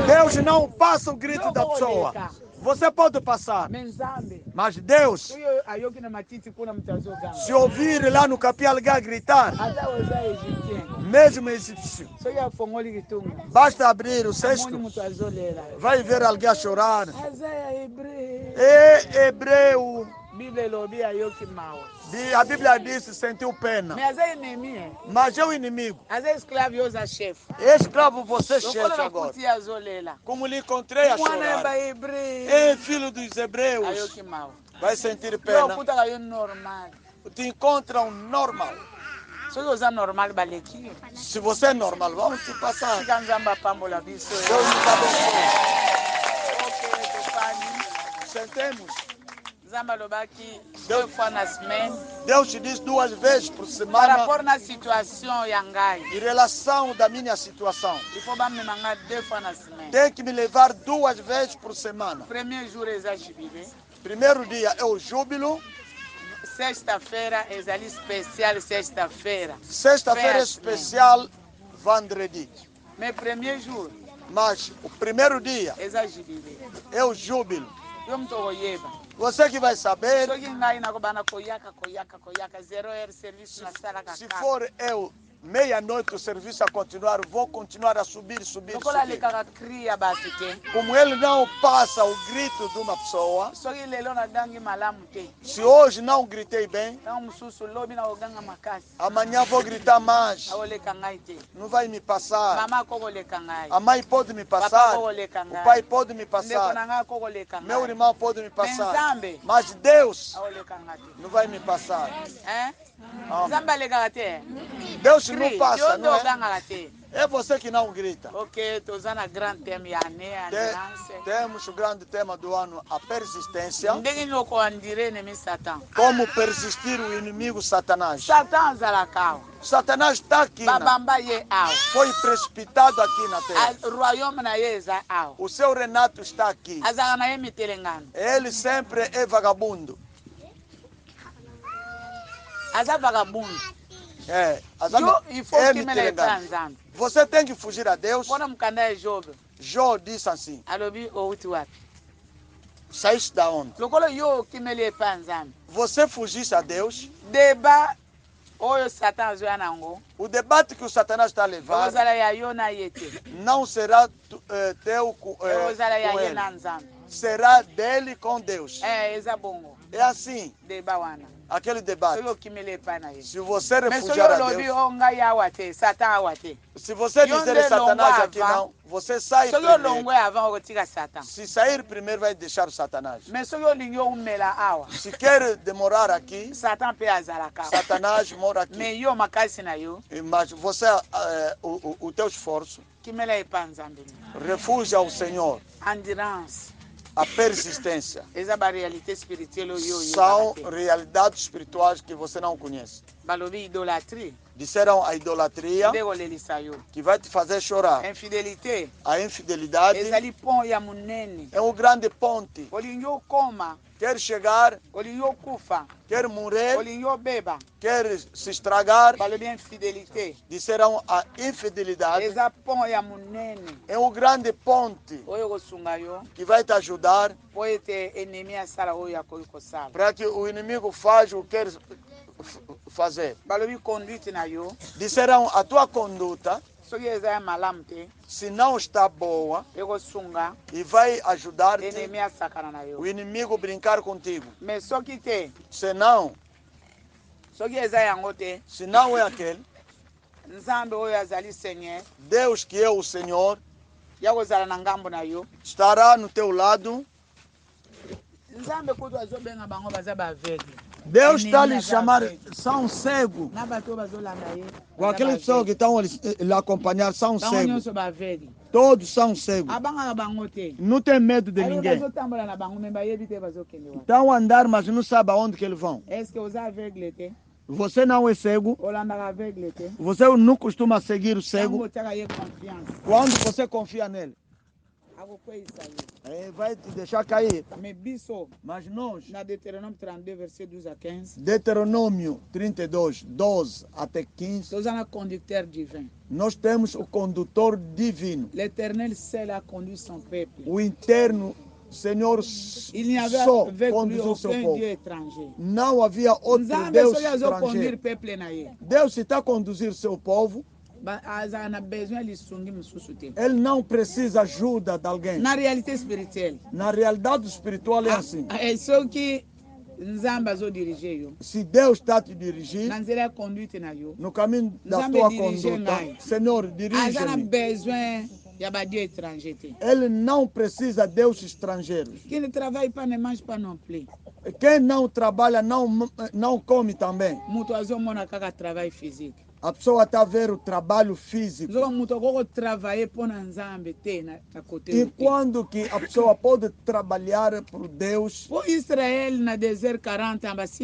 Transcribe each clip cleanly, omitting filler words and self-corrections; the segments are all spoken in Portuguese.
Deus não passa o grito da pessoa. Você pode passar, mas Deus, se ouvir lá no capim alguém gritar, mesmo egípcio, basta abrir o cesto, vai ver alguém a chorar. É hebreu. A Bíblia diz que sentiu pena. Mas é o inimigo. Escravo você, chefe, agora. Como lhe encontrei a chorar. É filho dos hebreus. Vai sentir pena. Te encontra um normal. Se você é normal, vamos te passar. Deus nos abençoe. Sentemos. Deus te diz 2 vezes por semana em relação da minha situação. Tem que me levar 2 vezes por semana. Primeiro dia é o júbilo. Sexta-feira é ali especial, sexta-feira. Sexta-feira é especial, vendredi. Mas o primeiro dia é o júbilo. Você que vai saber. Se for eu, meia-noite o serviço a continuar, vou continuar a subir. Como ele não passa o grito de uma pessoa, se hoje não gritei bem, amanhã vou gritar mais. Não vai me passar. A mãe pode me passar, o pai pode me passar, meu irmão pode me passar, mas Deus não vai me passar. Deus não passa, não é? É você que não grita. Temos o grande tema do ano, a persistência. Como persistir o inimigo Satanás. Satanás está aqui. Foi precipitado aqui na terra. O seu Renato está aqui. Ele sempre é vagabundo. Você tem que fugir a Deus. Jó disse assim. Saíste da onde? Você fugisse a Deus. O debate que o Satanás está a levar não será teu com ele. Será dele com Deus. É assim. Aquele debate. Se você refugiar a Deus, se você dizer Satanás aqui não, você sai primeiro. Se sair primeiro vai deixar o Satanás. Se quer demorar aqui, Satanás mora aqui. Mas você, o teu esforço, refugia ao Senhor. A persistência são realidades espirituais que você não conhece. Disseram a idolatria que vai te fazer chorar. A infidelidade é um grande ponte. Quer chegar, quer morrer, quer se estragar. Disseram a infidelidade é um grande ponte que vai te ajudar para que o inimigo faça o que quer fazer. Disseram a tua conduta, se não está boa, e vai ajudar-te o inimigo brincar contigo. Se não é aquele, Deus que é o Senhor estará no teu lado. Deus está lhe chamando, são cegos. Com aquelas pessoas que estão lhe acompanhar, são cegos. Todos são cegos. Não tem medo de ninguém. Estão a andar, mas não sabem aonde que eles vão. Você não é cego. Você não costuma seguir o cego. Quando você confia nele. vai te deixar cair. Mas nós, na Deutéronome 32, verset 12 a 15. Deuteronômio 32, 12 até 15. Nós temos o condutor divino. L'Éternel seul a conduit son peuple. O interno Senhor só conduziu o seu povo. Não havia outro Deus estrangeiro. Deus está a conduzir o seu povo. Ele não precisa ajuda de alguém. Na realidade espiritual é assim. É só que se Deus está a te dirigir no caminho da tua conduta, Senhor, dirige-me. Ele não precisa de Deus estrangeiro. Quem não trabalha para não mange para não play. Quem não trabalha não come também. Muito azomona caga trabalho físico. A pessoa está a ver o trabalho físico. E quando que a pessoa pode trabalhar por Deus? Israel no deserto 40 anos,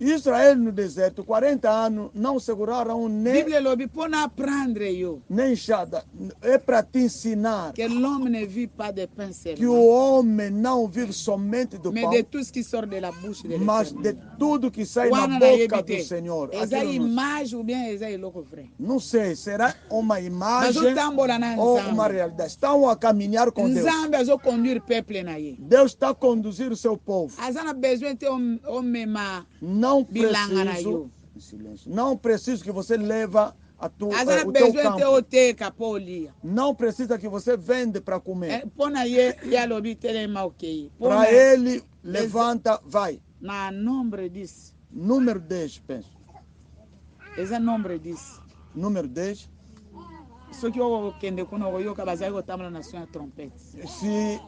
Israel no deserto 40 anos não seguraram nem enxada. É para te ensinar que o homem não vive somente do pão, mas de tudo que sai da boca do Senhor. Não sei, será uma imagem ou uma realidade? Estão a caminhar com Deus. Deus está a conduzir o seu povo. Não preciso que você leve o teu campo. Não precisa que você vende para comer. Para ele, levanta, vai. Número 10, penso. Esse é número 10. Número 10. Se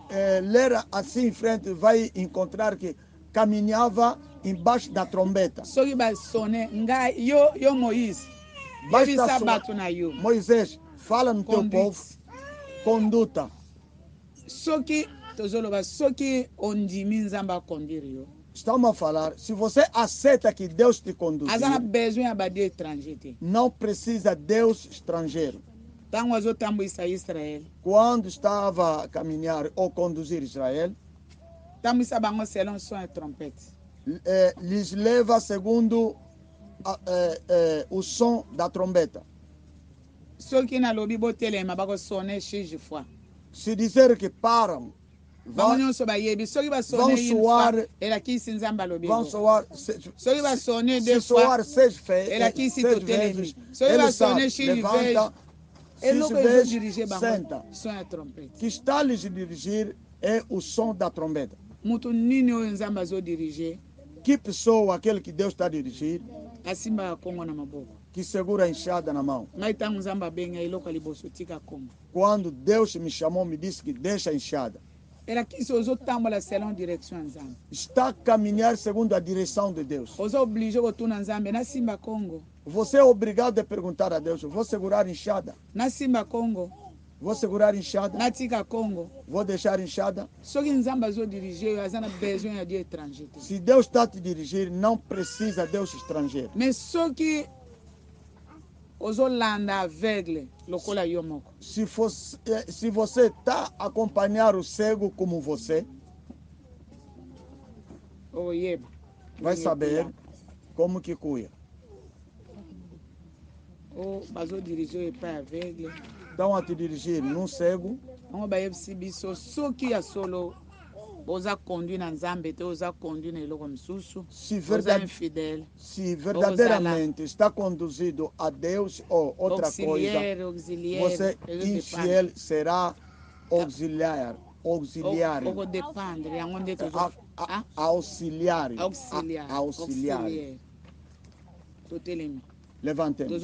ler assim em frente, vai encontrar que caminhava embaixo da trombeta. Moisés, fala no teu povo, conduta. Estamos a falar, se você aceita que Deus te conduz, não precisa de Deus estrangeiro. Quando estava a caminhar ou conduzir Israel, lhes leva segundo o som da trombeta. Se dizer que param, vão soar, se soar 6 vezes, ele sabe, levanta, 6 vezes, senta. Que está a lhes dirigir é o som da trombeta. Que pessoa, aquele que Deus está a dirigir, que segura a enxada na mão. Quando Deus me chamou, me disse que deixa a enxada. Está a caminhar segundo a direção de Deus. Você é obrigado a perguntar a Deus: vou segurar a enxada? Vou segurar a enxada? Vou deixar a enxada? Se Deus está a te dirigir, não precisa de Deus estrangeiro. Se você está a acompanhar o cego como você, vai saber como que cuida. Estão a te dirigir num cego. Se verdadeiramente está conduzido a Deus ou outra coisa, você infiel será auxiliar. Auxiliário. Levantemos.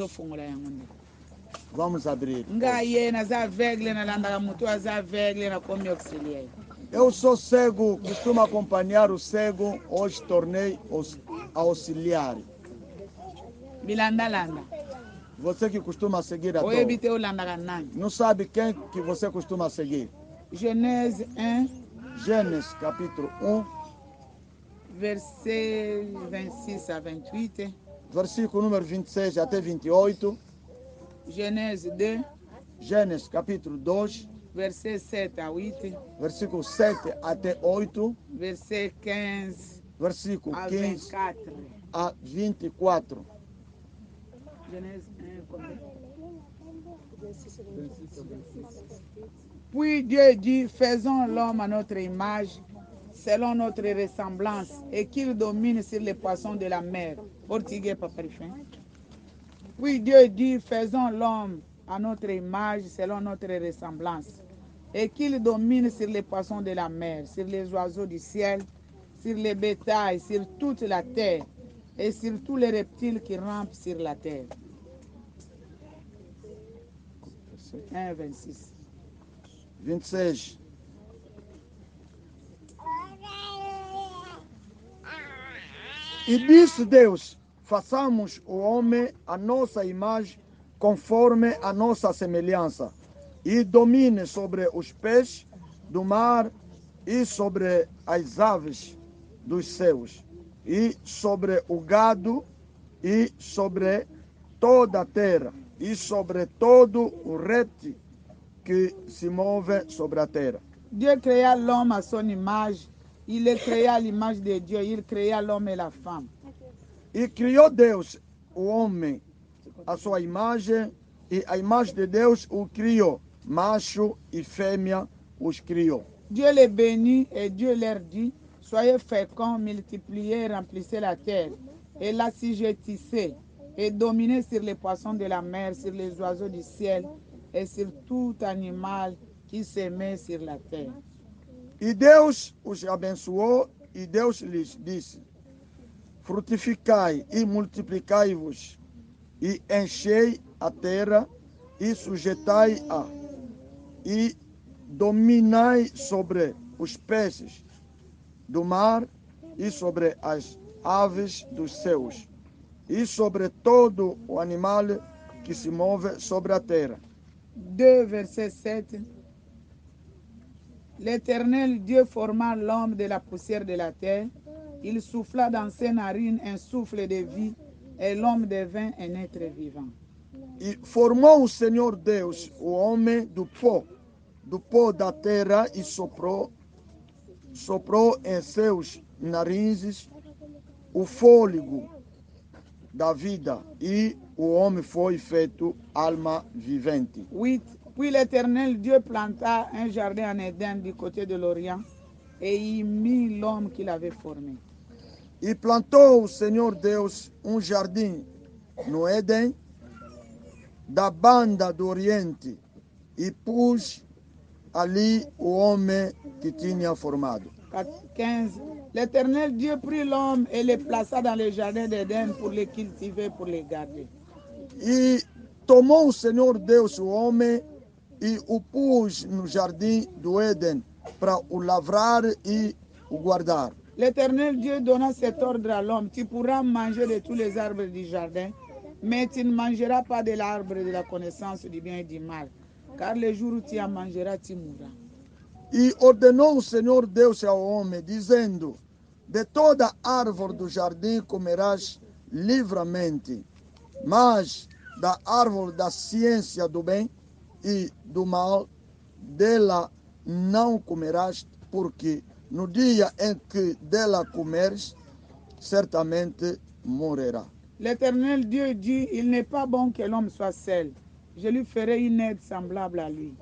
Vamos abrir. Eu sou cego, costumo acompanhar o cego, hoje tornei auxiliar. Você que costuma seguir a todos, não sabe quem que você costuma seguir? Gênesis 1. Gênesis capítulo 1. Verset 26 a 28. Versículo número 26 até 28. Gênesis 2. Gênesis capítulo 2. Verset 7 à 8. Versículo 7 até 8. Verset 15 versículo à 15 24. a 24. Genèse 1, combien? Puis Dieu dit, faisons l'homme à notre image, selon notre ressemblance, et qu'il domine sur les poissons de la mer. Portugais, papa. Puis Dieu dit, faisons l'homme à notre image, selon notre ressemblance, et qu'il domine sur les poissons de la mer, sur les oiseaux du ciel, sur les bétails, sur toute la terre, et sur tous les reptiles qui rampent sur la terre. 1, 26. 26. E disse Deus, façamos o homem a nossa imagem, conforme a nossa semelhança, e domine sobre os peixes do mar, e sobre as aves dos céus, e sobre o gado, e sobre toda a terra, e sobre todo o réptil que se move sobre a terra. Dieu créa l'homme à son image, il le créa à l'image de Dieu, il créa l'homme et la femme. E criou Deus o homem à sua imagem, e a imagem de Deus o criou, macho e fêmea os criou. Dieu les bénit et Dieu leur dit, soyez féconds, multipliez, remplissez la terre, et l'assujettissez, et dominez sur les poissons de la mer, sur les oiseaux du ciel, et sur tout animal qui se met sur la terre. E Deus os abençoou, e Deus lhes disse, frutificai e multiplicai-vos, e enchei a terra, e sujeitai-a, e dominai sobre os peixes do mar, e sobre as aves dos céus, e sobre todo o animal que se move sobre a terra. 2, verset 7. L'Éternel Dieu forma l'homme de la poussière de la terre. Il souffla dans ses narines un souffle de vie, et l'homme devint un être vivant. E formou o Senhor Deus o homem do pó da terra, e soprou em seus narizes o fôlego da vida, e o homem foi feito alma vivente. 8. Puis l'Éternel Dieu planta un jardin en Éden du côté de l'Orient, et y mit l'homme qu'il avait formé. E plantou o Senhor Deus jardim no Éden, da banda do Oriente, e pôs ali o homem que tinha formado. 15. L'Éternel Dieu prit l'homme et le plaça dans le jardin d'Éden pour le cultiver, pour le garder. E tomou o Senhor Deus o homem e o pôs no jardim do Éden para o lavrar e o guardar. L'Éternel Dieu donna cet ordre à l'homme, tu pourras manger de tous les arbres du jardin, mais tu ne mangeras pas de l'arbre de la connaissance du bien et du mal, car le jour où tu en mangeras, tu mourras. E ordenou o Senhor Deus ao homem, dizendo, de toda árvore do jardim comerás livremente, mas da árvore da ciência do bem e do mal, dela não comerás, porque no dia em que dela comeres, certamente morrerá. L'Éternel Dieu dit, il n'est pas bon que l'homme soit seul. Je lui ferai une aide semblable à lui.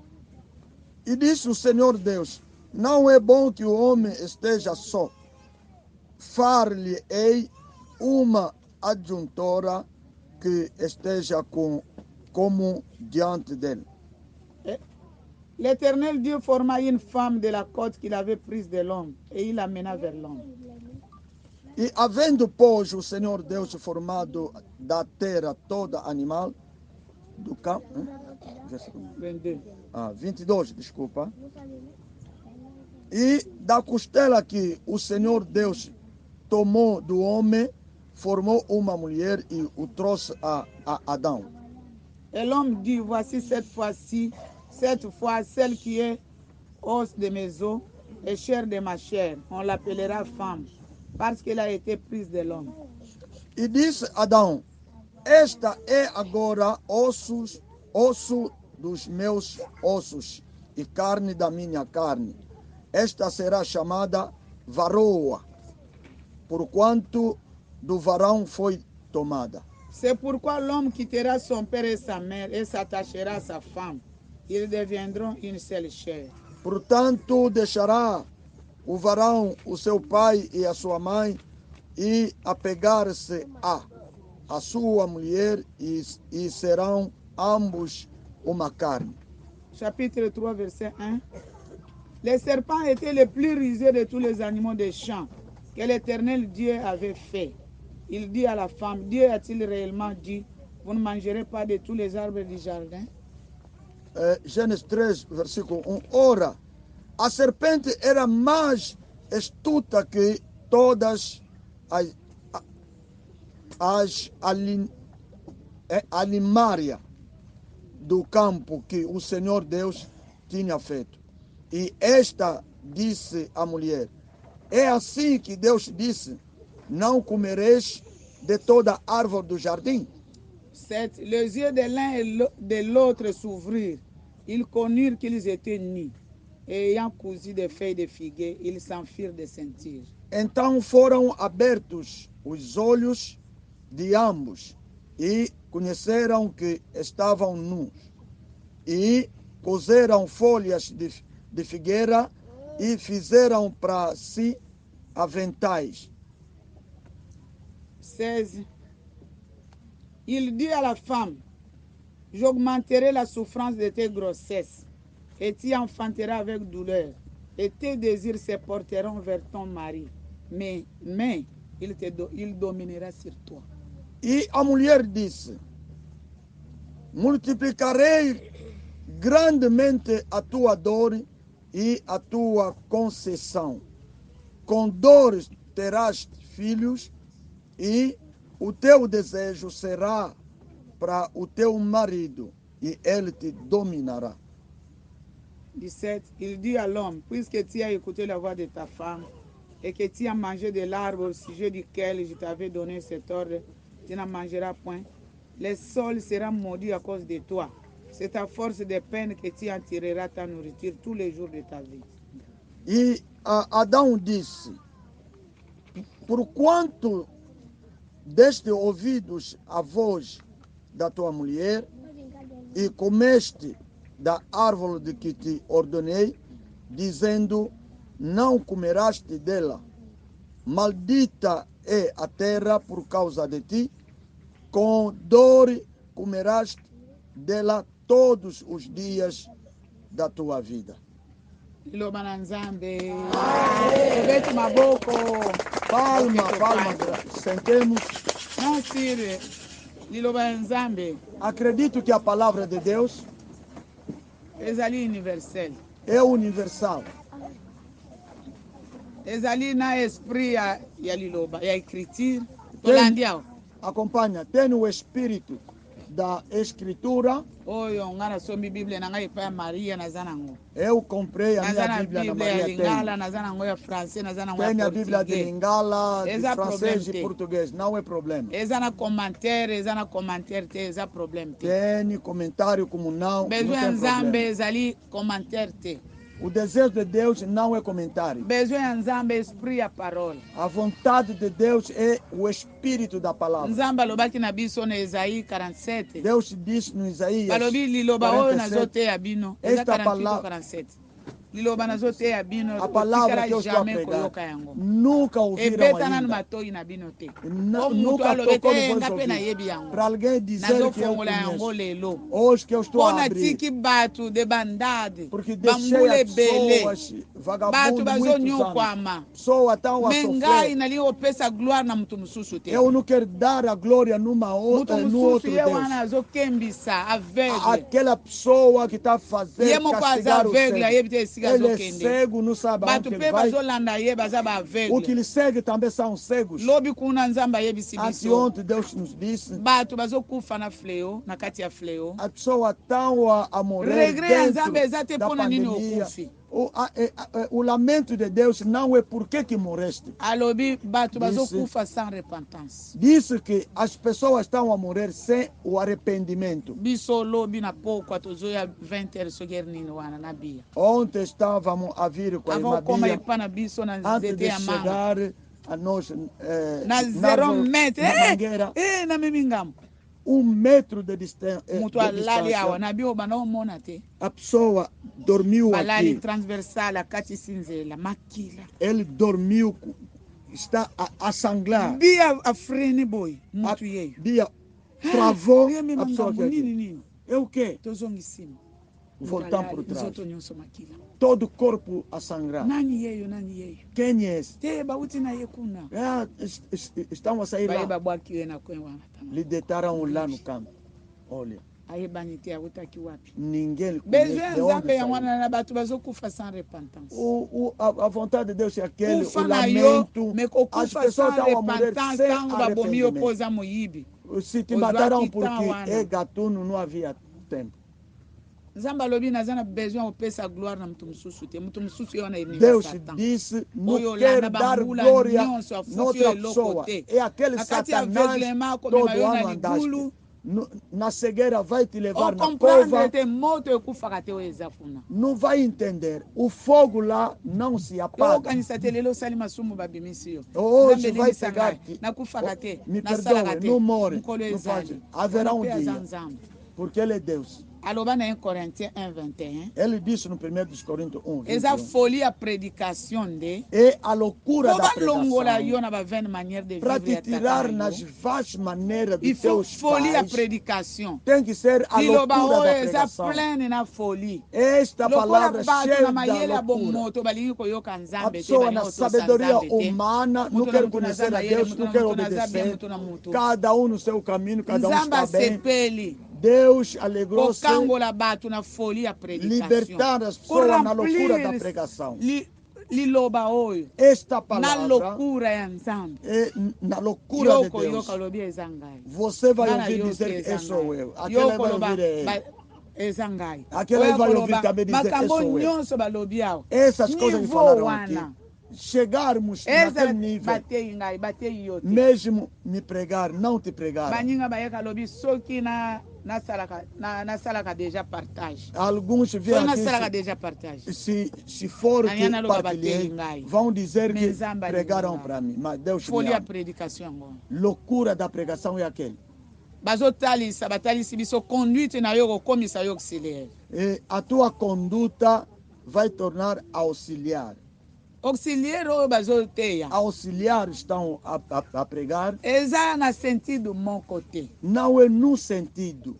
E disse o Senhor Deus, não é bom que o homem esteja só. Far-lhe-ei uma adjuntora que esteja como diante dele. L'Éternel Dieu forma une femme de la côte qu'il avait prise de l'homme, et il l'amena vers l'homme. E havendo, pois, o Senhor Deus formado da terra todo animal do campo, 22. 22, desculpa. E da costela que o Senhor Deus tomou do homem, formou uma mulher e o trouxe a Adão. Et l'homme dit, voici cette fois celle qui est os de mes os et chair de ma chair. On l'appellera femme, parce qu'elle a été prise de l'homme. E disse Adão, esta é agora osso dos meus ossos e carne da minha carne. Esta será chamada varoa, porquanto do varão foi tomada. C'est pourquoi l'homme quittera son père et sa mère et s'attachera à sa femme. Ils deviendront une seule chair. Portanto, deixará o varão o seu pai e a sua mãe e apegar-se a sua mulher e serão ambos uma carne. Chapitre 3, verset 1. Les serpents étaient les plus rusés de tous les animaux des champs que l'Éternel Dieu avait fait. Il dit à la femme, Dieu a-t-il réellement dit, vous ne mangerez pas de tous les arbres du jardin? Gênesis 3, versículo 1. Ora, a serpente era mais astuta que todas as animárias do campo que o Senhor Deus tinha feito. E esta disse à mulher, é assim que Deus disse, não comereis de toda árvore do jardim? 7. Les yeux de l'un et de l'autre s'ouvrirent. Ils connurent qu'ils étaient nus. Et ayant cousu des feuilles de figuier, ils s'enfuirent de sentir. Então foram abertos os olhos de ambos e conheceram que estavam nus. E cozeram folhas de figueira e fizeram para si aventais. 16. Il dit à la femme, j'augmenterai la souffrance de tes grossesses, et tu enfanteras avec douleur, et tes désirs se porteront vers ton mari, mais il dominera sur toi. E a mulher disse, multiplicarei grandemente a tua dor e a tua concessão. Com dores terás filhos, e o teu desejo será para o teu marido, e ele te dominará. 17. Il dit à l'homme, puisque tu as écouté la voix de ta femme, et que tu as mangé de l'arbre au sujet duquel je t'avais donné cet ordre, tu n'en mangeras point. Le sol sera maudit à cause de toi. C'est à force de peine que tu en tireras ta nourriture tous les jours de ta vie. E Adão disse, porquanto deste ouvidos a voz da tua mulher e comeste da árvore de que te ordenei, dizendo, não comerás dela. Maldita é a terra por causa de ti, com dor comerás dela todos os dias da tua vida. Liloba Nzambe. Bete maboko. Palma, sentemos. Não sirve. Liloba Nzambe. Acredito que a palavra de Deus ezali universel. É universal. Ezali na esprit ya liloba, ya écriture. Tolandia. Acompanha, tem o espírito da escritura. Oyo ngana sombi Bíblia na ngai pa Maria na zanango. Eu comprei a minha Bíblia na Maria Lingala na zanango ya francês na zanango ya português. Tem a Bíblia de Lingala, de francês e português, não é problema. Ezana commentaire te, eza problème te. Tem comentário como não tem problema. Nzambe ezali commentaire te. O desejo de Deus não é comentário. Besoin Nzambe esprit a parole. A vontade de Deus é o espírito da palavra. Nzambe alobaki na biso na Isaïe 47. Deus diz no Isaías balobi liloba oyo nazoteya bino. Esta palavra 47. Liloba nazoteya bino. A palavra que eu estou a pregar nunca ouviram ainda. Matoi na bino te. Nunca tocou no vosso ouvido. Para alguém dizer que eu conheço. Hoje que eu estou a abrir. Porque deixei as pessoas vagabundas muitos anos. Pessoa tão a sofrer. Eu não quero dar a glória numa outra, no outro Deus. Aquela pessoa que está fazendo castigar o cego. Ele é cego, não sabe onde ele vai. O que ele segue também são cegos. Anteontem Deus nos disse. A pessoa tão a morrer dentro da pandemia. O lamento de Deus não é por que morreste. Disse que as pessoas estão a morrer sem o arrependimento. Ontem estávamos a vir com a irmã Bia, antes de chegar a nós na Mangueira. 1 metro de distância. A pessoa dormiu aqui. Ele dormiu, está a sangrar. Bia travou a pessoa aqui. É o quê? Voltamos por trás. Todo o corpo a sangrar. Quem é esse? Estão a sair lá. Lhe deitaram lá no campo. Olha. Ninguém conhece de onde a vontade de Deus é aquele, o lamento. As pessoas estão a morrer sem arrependimento. Se te mataram porque é gatuno, não havia tempo. Deus disse, não quer dar glória a outra pessoa. É aquele Satanás, todo ano andaste. Na cegueira vai te levar na cova. Não vai entender. O fogo lá não se apaga. Hoje vai pegar. Me perdoe, não morre. Não faz. Haverá um dia. Porque Ele é Deus. Ele disse no 1 Coríntios 1. Essa folia predicação de é a loucura da pregação para te tirar nas várias maneiras dos teus pais. Tem que ser a loucura da pregação. Esta palavra cheia da loucura. A pessoa na sabedoria humana não quer conhecer a Deus, não quer obedecer. Cada um no seu caminho, cada um está bem. Deus alegrou-se libertar as pessoas na loucura da pregação. Esta palavra é na loucura de Deus. Você vai ouvir dizer que sou eu. Aquele vai ouvir ele. Aquele vai ouvir também dizer que sou eu. Essas coisas que falaram aqui. Chegarmos naquele nível, mesmo me pregar, não te pregar. Alguns vêm aqui, se for que partilhei, vão dizer que pregaram para mim, mas Deus me ama. Loucura da pregação é aquele. E a tua conduta vai tornar auxiliar. Auxiliar estão a pregar. Não é no sentido.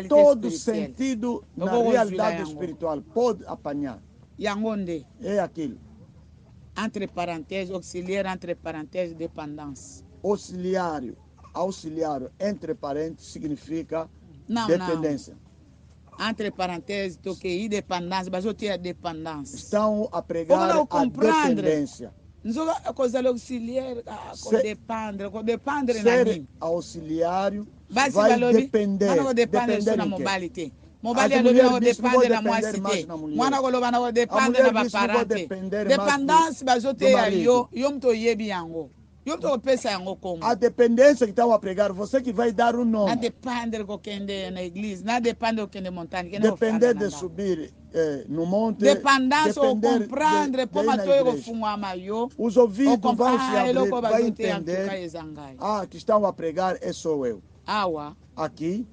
Todo sentido na realidade espiritual pode apanhar. É aquilo. Entre parênteses, auxiliar, entre parênteses, dependência. Auxiliar, entre parênteses, significa dependência. Entre parênteses, toquei dependência, mas eu tinha dependência. Estão a pregar a dependência. A coisa auxiliar, depender ser auxiliário vai depender. Depender na mobilidade. Mobilidade não depende da moacité. Mwana goloba não depende da parente. Dependência, mas eu tenho eu me tô yebiango. A dependência que estão a pregar, você que vai dar o nome. Não depende do que é na igreja, não depende do que é na montanha. Depender de subir no monte. Dependência ou compreender como eu fungo maior. Os ouvidos vão se abrir, vai entender. Que estão a pregar, sou eu. Aqui.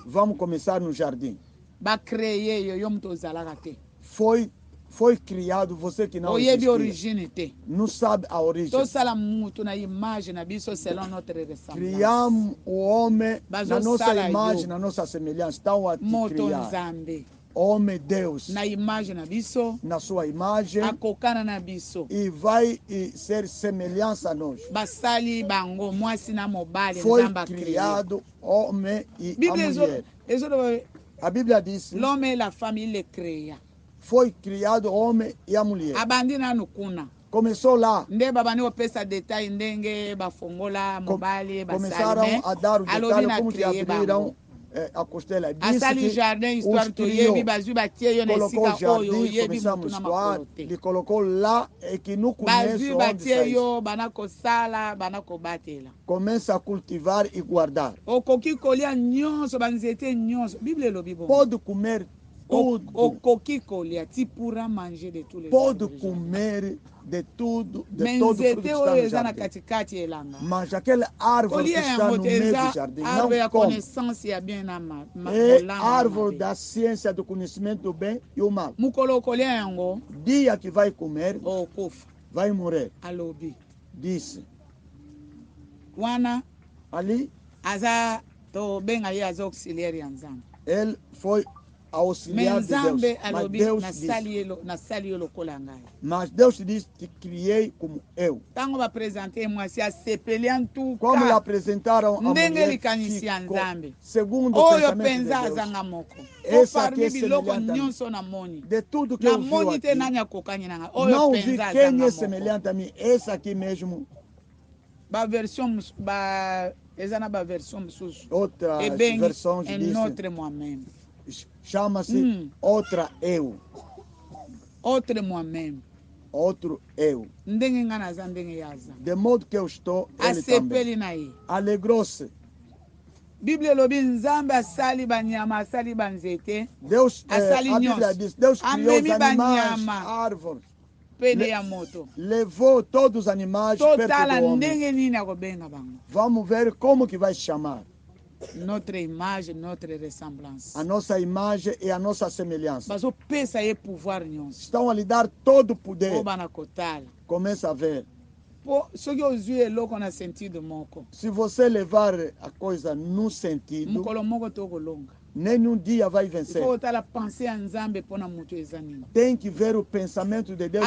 Vamos começar no jardim. Foi criado, você que não existia. Não sabe a origem. Criamos o homem na nossa imagem, na nossa semelhança. Estão a te criar. Homem Deus. Na sua imagem. E vai ser semelhança a nós. Foi criado homem e a mulher. A Bíblia diz. L'homme et la famille le créa. Foi criado homem e a mulher. Começou lá. Começaram a dar o detalhe como que abriram a costela disse asali jardin histoire to yebi bazwi batie yo na esika oyo yebi mutu na makolo te. Ele colocou lá e que no começo bazwi batie yo bana kosala bana kobatela. Começa a cultivar e guardar. Okoki kolia nyonso banzete nyonso. Bible elobi bongo. Pode comer tudo. Okoki kolia, tu pourras manger de tous les pode comer de tudo, de todo fruto que está no jardim. Mas aquela árvore que está no meio do jardim não come. É árvore da ciência do conhecimento do bem e o mal. Dia que vai comer, vai morrer. Disse. Ali, ele foi auxiliar de Deus. Mas Deus disse que criei como eu. Como lhe apresentaram a mulher, ficou, segundo o pensamento de Deus. Essa aqui é semelhante a mim. De tudo que eu vi aqui, não vi quem é semelhante a mim. Essa aqui mesmo. Outras versões dizem. Chama-se outra eu. Outro moi-même. Outro eu. De modo que eu estou, ele também. Alegrou-se. Deus, a Bíblia diz, Deus criou os animais, árvores. Levou todos os animais perto do homem. Vamos ver como que vai chamar. Notre imagem, notre ressemblance. A nossa imagem e a nossa semelhança. Mas o peso é pouvoir. Estão a lhe dar todo o poder. Começa a ver. Se você levar a coisa no sentido, nenhum dia vai vencer. Tem que ver o pensamento de Deus.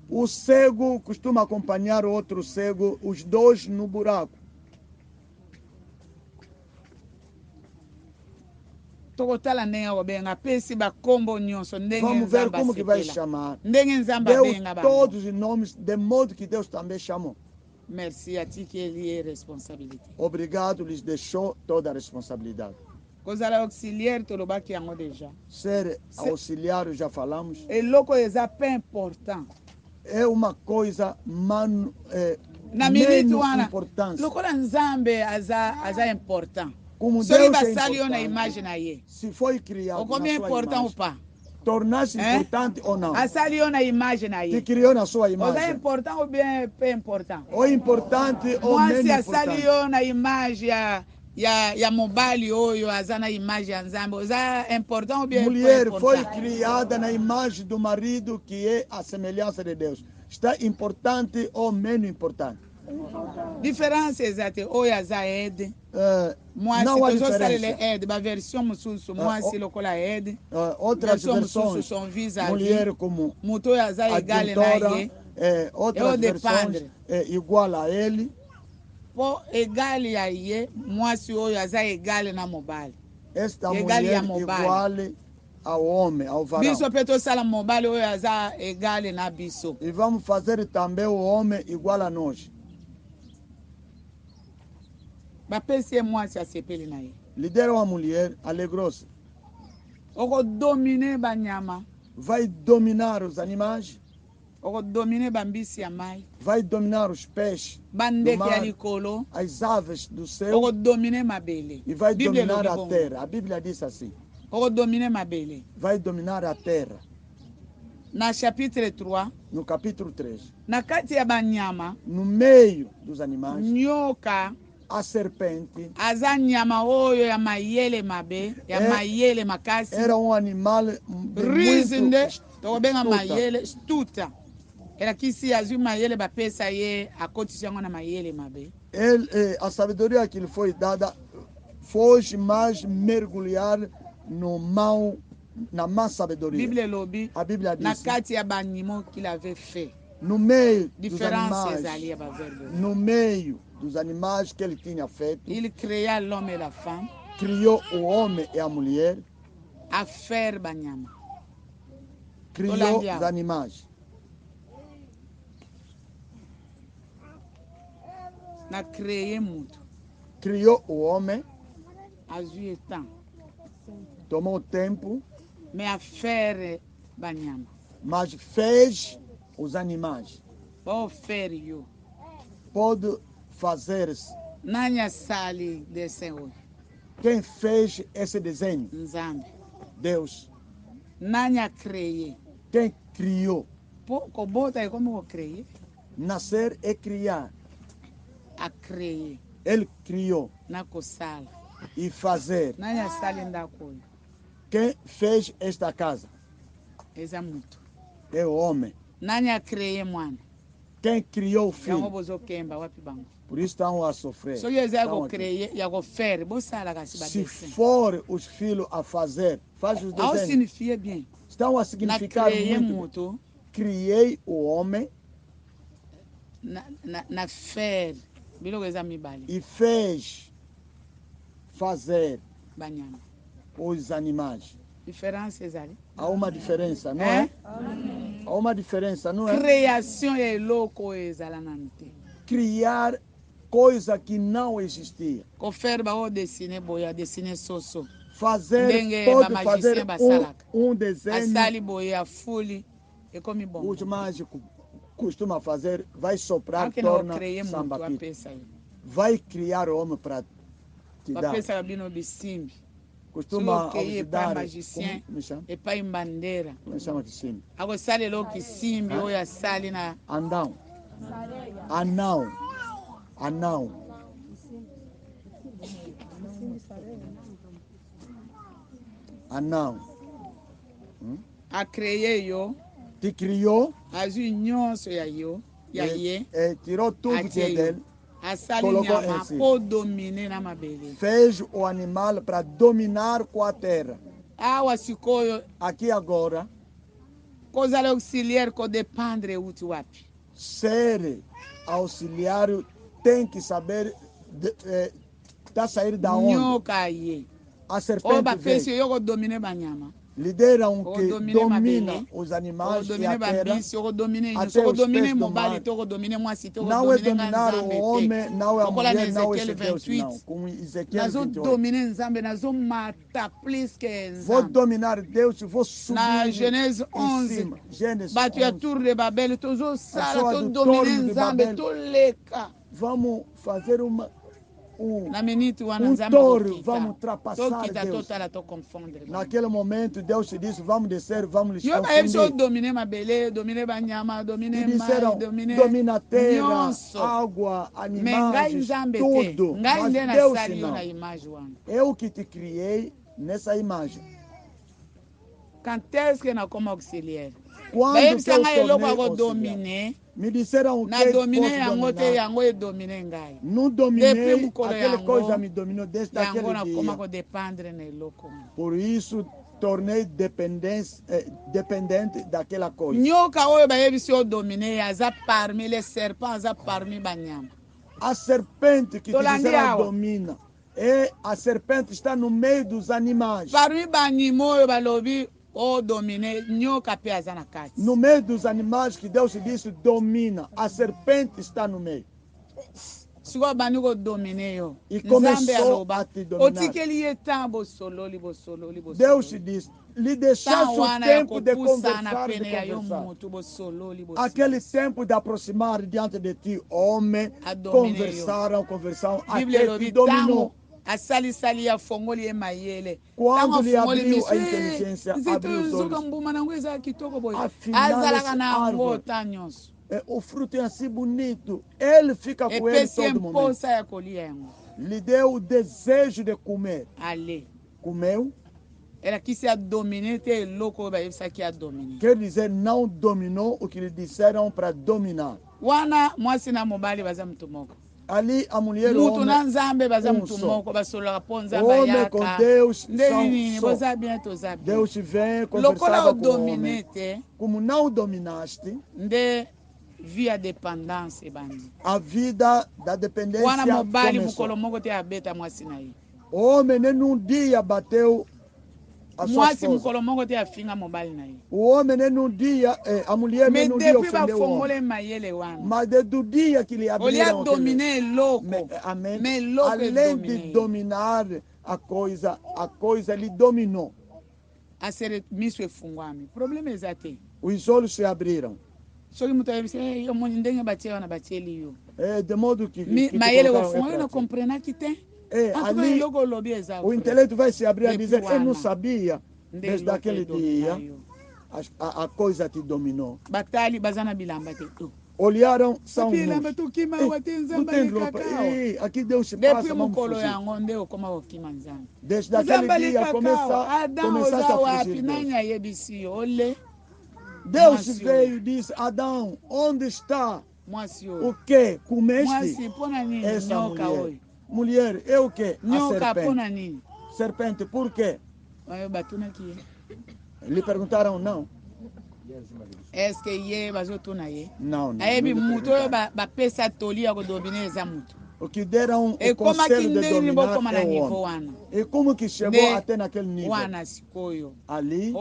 O cego costuma acompanhar o outro cego, os dois no buraco. Vamos ver como que vai chamar. Deus todos os nomes, de modo que Deus também chamou. Merci a ti que ele é responsabilidade. Obrigado, lhes deixou toda a responsabilidade. Ser auxiliar, já falamos. É uma coisa menos importante. Como Deus é importante. Se foi criado na sua imagem, tornar-se importante ou não? Te criou na sua imagem. É importante ou bem importante? Ou importante ou menos importante? Na imagem ya mobile oyo azana imagem ya Nzambe, é importante ou bem importante? Mulher foi criada na imagem do marido que é a semelhança de Deus. Está importante ou menos importante? Diferença exata oyo aza ede. Não há diferença. Outras versões, mulher como adjutora, outras versões igual a ele. Esta mulher igual ao homem, ao varão. E vamos fazer também o homem igual a nós. Lhe deram a mulher, alegrou-se. Vai dominar os animais. Vai dominar os peixes do mar, as aves do céu. E vai dominar a terra. A Bíblia diz assim. Vai dominar a terra. No capítulo 3. No meio dos animais. A serpente era um animal muito astuta. A sabedoria que lhe foi dada foge mais mergulhar no mal, na má sabedoria. A Bíblia diz no meio dos animais, no meio dos animais que ele tinha feito, ele criou l'homme et la femme, criou o homem e a mulher, criou os animais. Na criei muito. criou o homem, tomou o tempo, mas fez os animais. Pode fazer-se. Quem fez esse desenho? Deus. Quem criou? Nascer é criar. Ele criou. E fazer. Quem fez esta casa? É o homem. Quem criou o filho? Por isso estão a sofrer. Se for os filhos a fazer, faz os desenhos. Estão a significar muito. Criei o homem e fez fazer os animais. Há uma diferença, não é? Há uma diferença, não é? Criação é louco, criar coisa que não existia. Fazer, pode fazer um desenho. Os mágicos costumam fazer, vai soprar, torna sambaquita. Vai criar o homem para te dar. Costuma ajudar. Como chama que sim? Anão. Anão. Anão. Anão. A criei eu. Te criou. Tirou tudo que é dele. Colocou em si. Fez o animal para dominar com a terra. Aqui agora. Coisa auxiliar que depende do wapi. Ser auxiliar tem que saber sair da onde. A serpente veio. Lidera que domina os animais e a terra, até os pés do mar. Não é dominar o homem, não é a mulher, não é Deus, não. Com Ezequiel 28. Vou dominar Deus, vou subir na Gênesis 11. Gênesis 11. Bateu a torre de Babel, todos vamos fazer um touro, vamos ultrapassar Deus. Naquele momento, Deus te disse, vamos descer, vamos lhes confundir. E disseram, domina a terra, água, animais, tudo. Mas Deus não. Eu que te criei nessa imagem. Como auxiliar. Quando eu tornei me disseram que posso dominar. Não dominei, aquela coisa me dominou desde aquele dia. Por isso, tornei dependente daquela coisa. A serpente que te disseram domina. E a serpente está no meio dos animais. No meio dos animais que Deus disse domina, a serpente está no meio. E começou a te dominar. Deus te disse, lhe deixasse o tempo de conversar. Aquele tempo de aproximar diante de ti, homem, conversaram, até te dominou. Quando lhe abriu a inteligência, abriu os olhos. Afinal, o fruto é assim bonito. Ele fica com ele todo momento. Lhe deu o desejo de comer. Comeu. Quer dizer, não dominou o que lhe disseram para dominar. Ali a mulher o homem com Deus são. Deus vem conversar com o homem. Como não dominaste, via dependência. A vida da dependência começou. O homem nem num dia bateu a sua esposa. O homem nem um dia, a mulher nem um dia ofendeu o homem. Mas desde o dia que lhe abriram amém, além de dominar a coisa lhe dominou. O problema é exato. Os olhos se abriram. De modo que não compreende que tem. Ali, o intelecto vai se abrir a dizer, eu não sabia. Desde aquele dia, a coisa te dominou. Olharam, são nus. Não tem roupa. Aqui Deus se passa, vamos fugir. Desde aquele dia, começaste a fugir. Deus veio e disse, Adão, onde está? O que? Comeste? Essa mulher. Mulher, é o que? A serpente. Serpente, por quê? Lhe perguntaram, não. Não, não. O que deram o conselho de dominar é o homem. E como que chegou até naquele nível? Ali.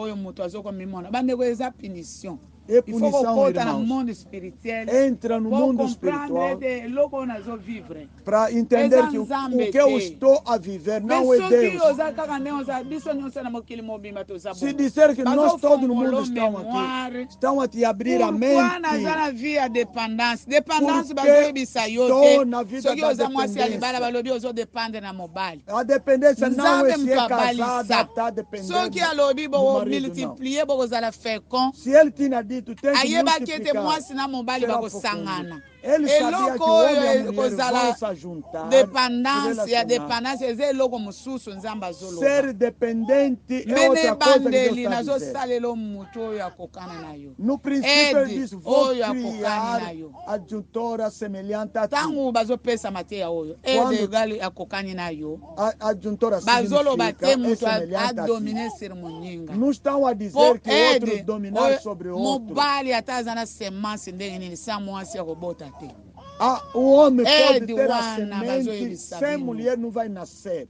É punição, irmãos. Entra no mundo espiritual para entender que o que eu estou a viver não é Deus. Se disser que nós todos no mundo estão a te abrir a mente. Porque estou na vida da dependência. A dependência não é se é casada, está dependendo do marido, não. Se ele tinha dito, tem que multiplicar, será ele sabia que o homem e a mulher vão se juntar. Ser dependente é outra coisa que Deus está dizendo. No princípio ele diz, vou criar adjuntora semelhante a ti. Quando adjuntora significa é semelhante a ti. Não estão a dizer que outro dominar sobre o outro. O homem pode ter a semente, sem mulher não vai nascer.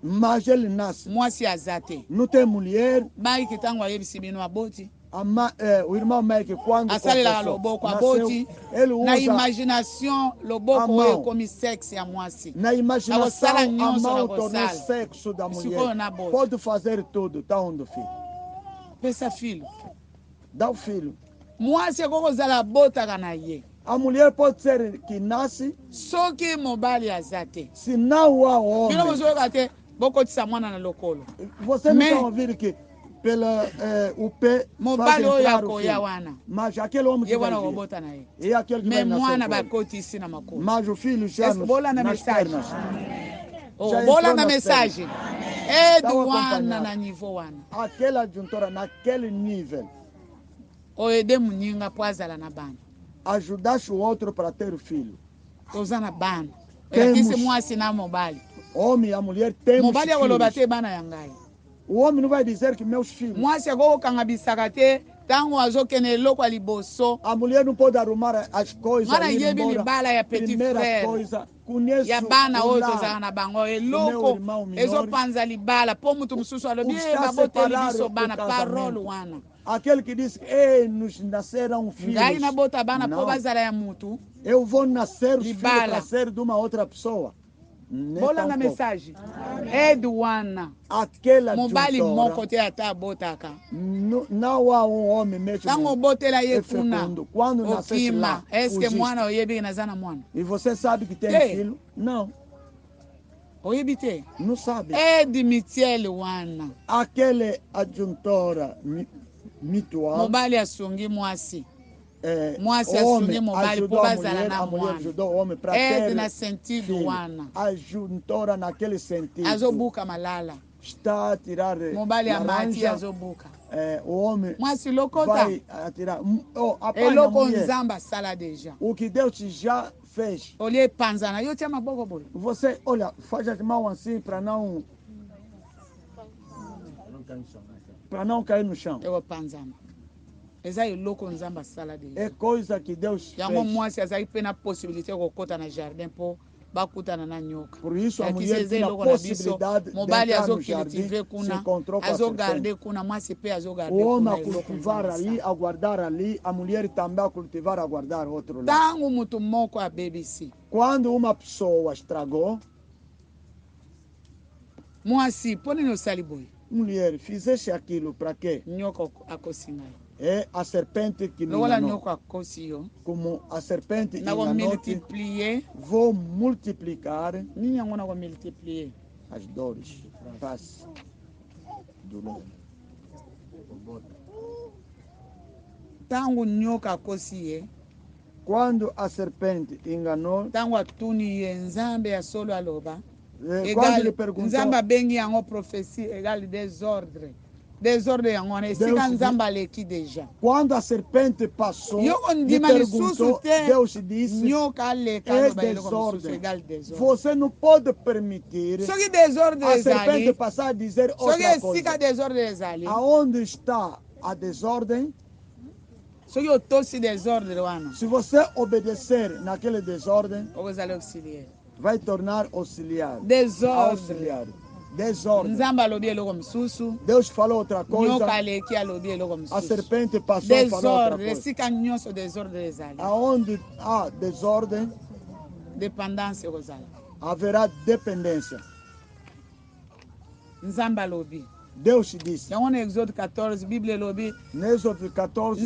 Mas ele nasce. Não tem mulher. O irmão Mike, quando nasceu, ele usa na imaginação, a mão tornou sexo da mulher. Pode fazer tudo. Tá onde, filho? Pensa, filho. Dá o filho. A mulher pode ser que nasce. Só que mobile azate. Se não há homem. Você não está ouvindo que pela o pé faz entrar o filho. Mas aquele homem que vai vir, e aquele que vai nascer com ele. Mas o filho já nas pernas. Bola na mensagem. É do Ana na nível Ana. Aquela adjuntora naquele nível. Ajudasse o outro para ter o filho. Homem e a mulher temos filhos. O homem não vai dizer que meus filhos. A mulher não pode arrumar as coisas. Primeira coisa, conheço o meu irmão menor. Aquele que diz que nos nascerão filhos. Não. Eu vou nascer os filhos para ser de uma outra pessoa. Bola na mensagem. É do Ana. Aquela não há um homem mesmo fecundo. Quando nasce lá, e você sabe que tem filho? Não. Não sabe. É de Michel Ana. Aquele adjuntora mitual. Mobile asungi mwasi. Mwasi asungi mobile por bazala na mulher ajudou o homem para ter na sentido Ana. Adjuntora naquele sentido. Azobuka malala. Está a tirar mobile amati azobuka. O homem vai atirar. O que Deus já fez. Você, olha, faz as mãos assim para não cair no chão. É coisa que Deus fez. Por isso a mulher tinha a possibilidade de entrar no jardim, se encontrou com a serpente. O homem a cultivar ali, a guardar ali, a mulher também a cultivar, a guardar outro lado. Quando uma pessoa estragou, mulher, fizeste aquilo para quê? É a serpente que me enganou. Como a serpente enganou-te, vou multiplicar as dores, face, dolor. Quando a serpente enganou, quando ele perguntou, quando a serpente passou e perguntou, Deus disse, é desordem. Você não pode permitir a serpente passar a dizer outra coisa. Aonde está a desordem? Se você obedecer naquele desordem, vai tornar auxiliar. Auxiliar. Desordem. Deus falou outra coisa. A serpente passou e falou outra coisa. Aonde há desordem, haverá dependência. Deus disse. No Êxodo 14, Bíblia lobi. No Êxodo 14,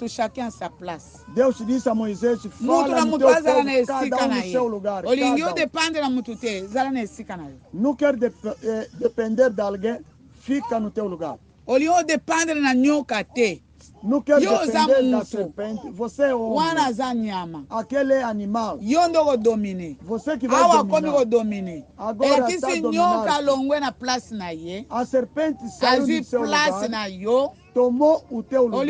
chacun à sa place. Deus disse a Moisés, fala no teu povo, cada um no seu lugar. Não quer depender de alguém, fica no teu lugar. Não quer depender da serpente, você é homem. Aquele é animal. Você que vai dominar. Agora está dominado. A serpente saiu do seu lugar, tomou o teu lugar.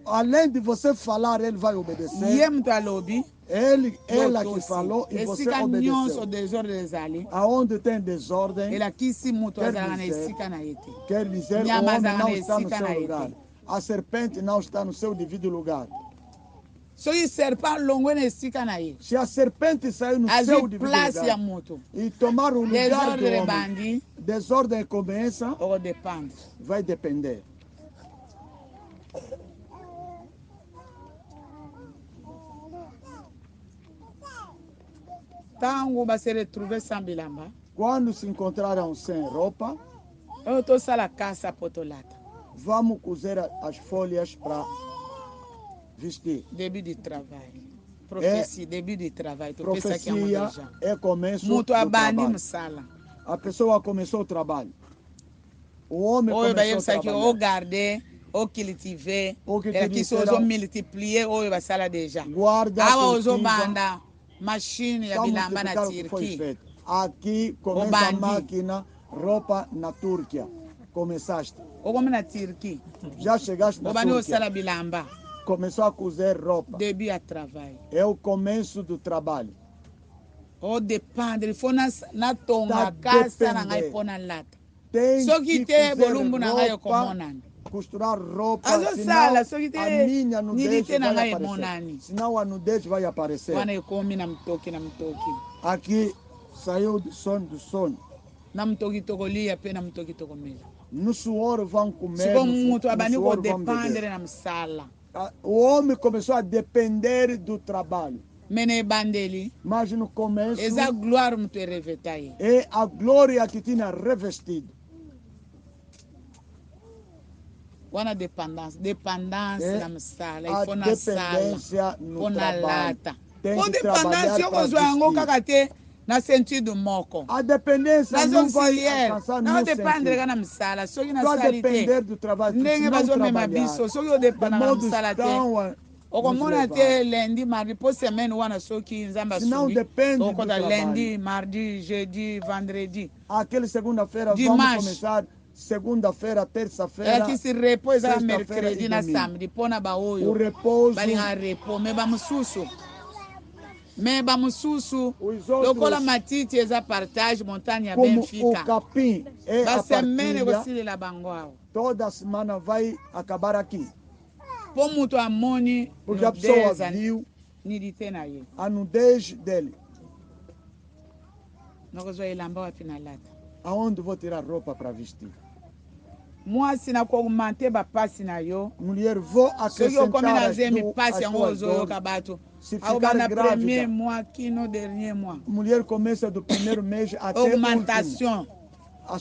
Além de você falar, ele vai obedecer. Ela que falou e você obedeceu. Aonde tem desordem, quer dizer o homem não está no seu lugar. A serpente não está no seu devido lugar. Se a serpente sair no seu devido lugar e tomar o lugar do homem, desordem começa, vai depender. Quando se encontraram sem roupa, vamos cozer as folhas para vestir. Début de trabalho. Profecia, début de trabalho. Profecia é começo do trabalho. A pessoa começou o trabalho. O homem começou o trabalho. Ou garder, ou cultiver, que se multiplier, ou vai sala déjà. Guarda, cultiva. Machine ya bilamba na Turquia. Aqui começa a máquina, roupa na Turquia. Começaste. Na Turquia. Já chegaste na Turquia. Bilamba. Começou a cozer roupa. Début a trabalho. É o começo do trabalho. Ou depende, foi na tonga casa na ngai pona lata. Tem que ter volume na ngai comona. Costurar roupa, senão a minha nudez vai aparecer. Senão a nudez vai aparecer. Aqui saiu do sono. No suor vão comer, no suor vão beber. O homem começou a depender do trabalho. Mas no começo é a glória que tinha revestido. Wana dependência na sala, a dependência no trabalho. Tem que trabalhar para vestir. Na sentido moco. A dependência não vai alcançar no sentido. Só depender do trabalho. Se não trabalhar, de modo tão okomona te lundi, mardi, por semaine wana soki nzamba subi. Não depende do trabalho. Lundi, mardi, jeudi, vendredi. Aquele segunda-feira vamos começar. Segunda-feira, terça-feira. Aqui se repouso era mercredi na samedi, pona baoyo. O repouso. Balinga repouso, me vamos susu. Lokola matiti eza partage montanha Benfica. O capim é a partilha. Toda semana vai acabar aqui. Por muito amoni. Porque a pessoa viu nudité na ye. A nudez dele. Nokozwa ilamba wapi na lata. Aonde vou tirar roupa para vestir? Mwasi na kuaugmente bapasi na yo. Mulher, vou acrescentar as suas dores. Se ficar grávida, mulher começa do primeiro mês até o último.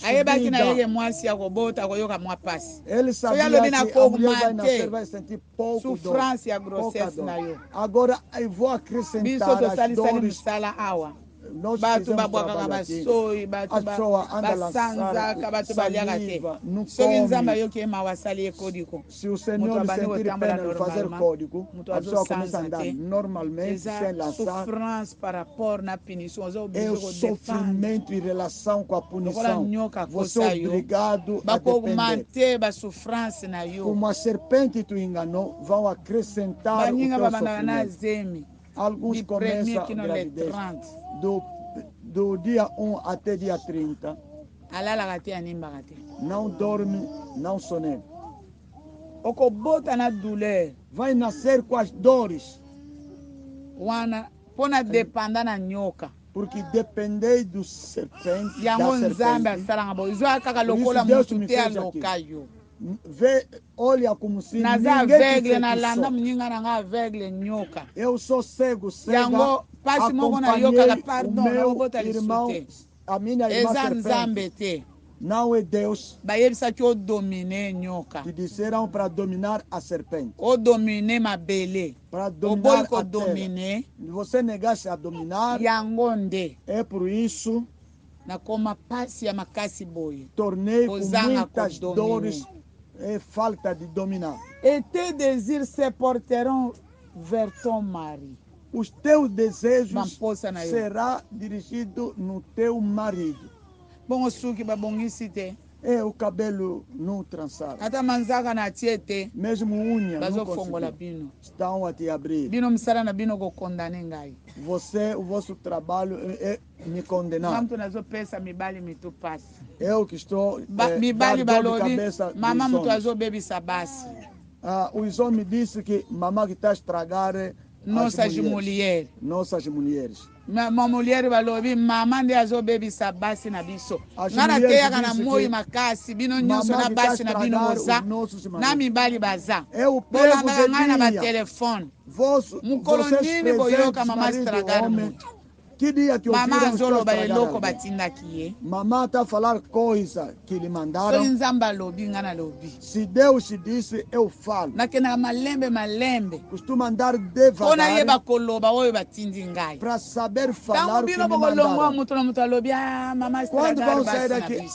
Ayebaki na yeye mwasi ya kobota koyoka mwa pasi. Ele sabia que a mulher vai nascer, vai sentir pouco souffrance ya grossesse na yo. Agora eu vou acrescentar as dores. Nós batu babwaka basoi batu basanzaka batu baliaka te soki nzambe ayoki ye mawasali ekodiko se o Senhor lhe sentir pena de fazer código a pessoa começa a andar normalmente sem lançar souffrance par rapport na punição é o sofrimento em relação com a punição você é obrigado a depender como a serpente tu enganou vão acrescentar o teu sofrimento. Alguns começam a gravidez do dia 1 até dia 30. Não dorme, não soneca. Vai nascer com as dores. Porque dependei do serpente. Deus me fez aqui. Vê, olha como se eu sou cego, cega, acompanhei o meu irmão, a minha irmã serpente. Não é Deus que disseram para dominar a serpente. Para dominar a terra. Você negasse a dominar, é por isso tornei com muitas dores e falta de dominar. Et tes désirs se porteront vers ton mari. Os teus desejos será dirigido no teu marido. Bom suki babongisi te. É o cabelo não trançado. Ata manzaka na tiete. Mesmo unha não conseguiu. Estão a te abrir. Bino msara na bino go condamne ngai. Você, o vosso trabalho é me condenar. Mamto nazo pesa mibali mitu pasi. Eu que estou mibali balobi. Mama mtu azo bebi sabasi. Os homens disse que mamãe que está a estragar nossas mulheres. Nossas mulheres. Ma mulher balobi mama ndi azo bebi sabasi na biso. Ngana teya kana moyi makasi bino nyonso na basi na bino oza. Na mibali baza. Eu pego ngana ba telefone. Mukolonini boyoka mama estragar muito. Que dia que mama zolo ba eloko batinda kiye. Mamá está a falar coisa que lhe mandaram. So nzamba lobi ngana lobi. Se Deus disse, eu falo. Nakena malembe. Costuma andar devagar. Ona yeba koloba oyo batindi ngai. Para saber falar o que me mandaram. Quando vão sair daqui,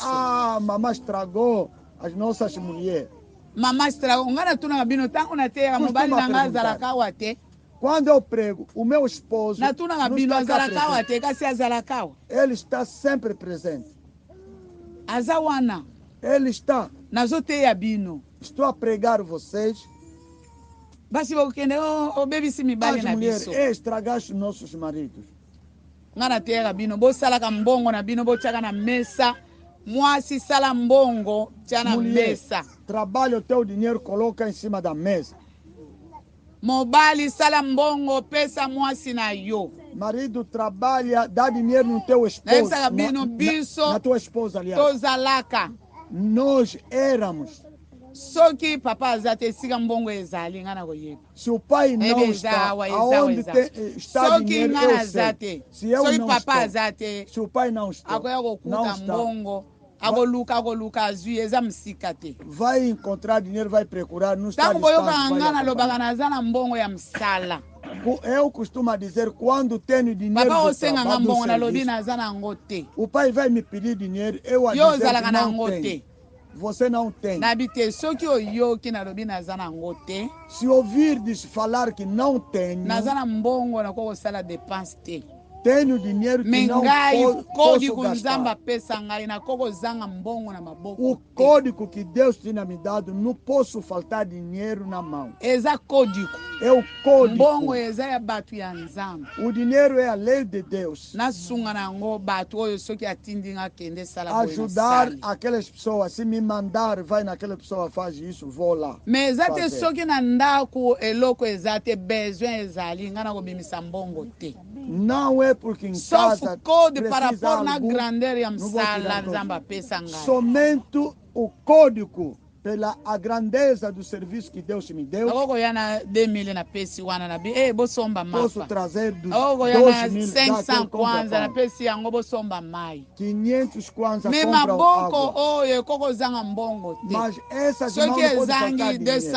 mamãe estragou as nossas mulheres. Mamãe estragou. Ngana tuna bino tango na teya mobali na ngazala kawate. Quando eu prego, o meu esposo ele está sempre presente. Ele está. Estou a pregar vocês. As mulheres estragaste nossos maridos. Mulher, trabalha o teu dinheiro, coloca em cima da mesa. Mobali salambongo pesa mwasi na yo. Marido trabalha, dá dinheiro no teu esposo. Na tua esposa, aliás. Tozalaka. Nós éramos. Soki papa azate siga mbongo ezali ngana koyeba. Se o pai não está, aonde está dinheiro eu sei. Se eu não estou, se o pai não está, não está. Vai encontrar dinheiro, vai procurar, não está eu costumo dizer, quando tenho dinheiro o pai vai me pedir dinheiro, eu a dizer que não tem. Você não tem. Se ouvir falar que não tem, tenho dinheiro que não posso gastar. O código que Deus tinha me dado, não posso faltar dinheiro na mão. É o código. O dinheiro é a lei de Deus. Ajudar aquelas pessoas. Se me mandar, vai naquela pessoa, faz isso, vou lá. Mas não é porque em casa precisa algum, somente o código pela a grandeza do serviço que Deus me deu. Posso trazer dos 2.000 kwanza 500 kwanza compram água. Mas essa de não pode faltar dinheiro. Se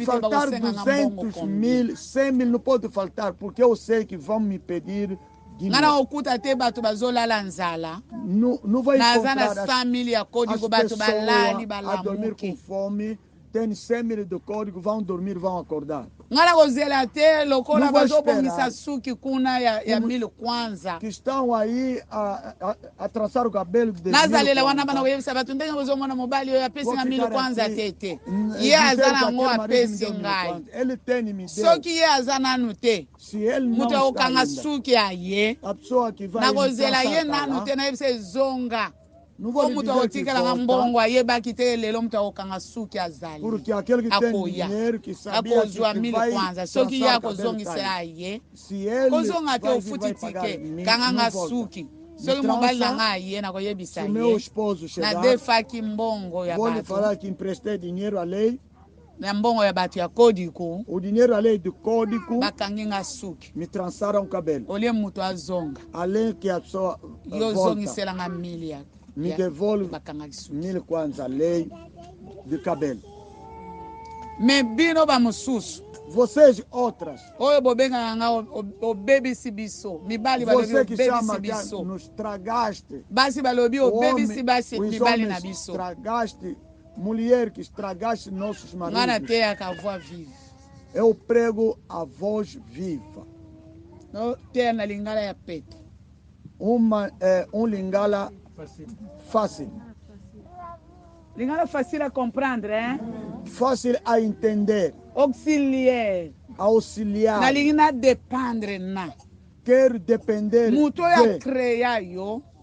faltar 200.000, 100.000 não pode faltar, porque eu sei que vão me pedir. Não vai encontrar as pessoas a dormir com fome. Tem 100.000 do código, vão dormir, vão acordar. Não vou esperar que estão aí a traçar o cabelo de ele tem me deu. Se ele não está ainda, a pessoa que vai não vou dizer que porque aquele que tem dinheiro, que sabia que vai transar cabelo, se ele vai pagar mim, não volta. Se o meu esposo chegar, vou lhe falar que emprestei dinheiro à lei. O dinheiro à lei do código me trançaram o cabelo. Além que a pessoa volta, me devolve 1.000 kwanza a lei de cabelo. Vocês outras. Você que chama que nos tragaste. Os homens estragaste. Mulher que estragaste nossos maridos. Eu prego a voz viva. Lingala fácil. Lingala fácil a compreender, hein? Fácil a entender. Auxiliar. Na língua dependre na. Quero depender de.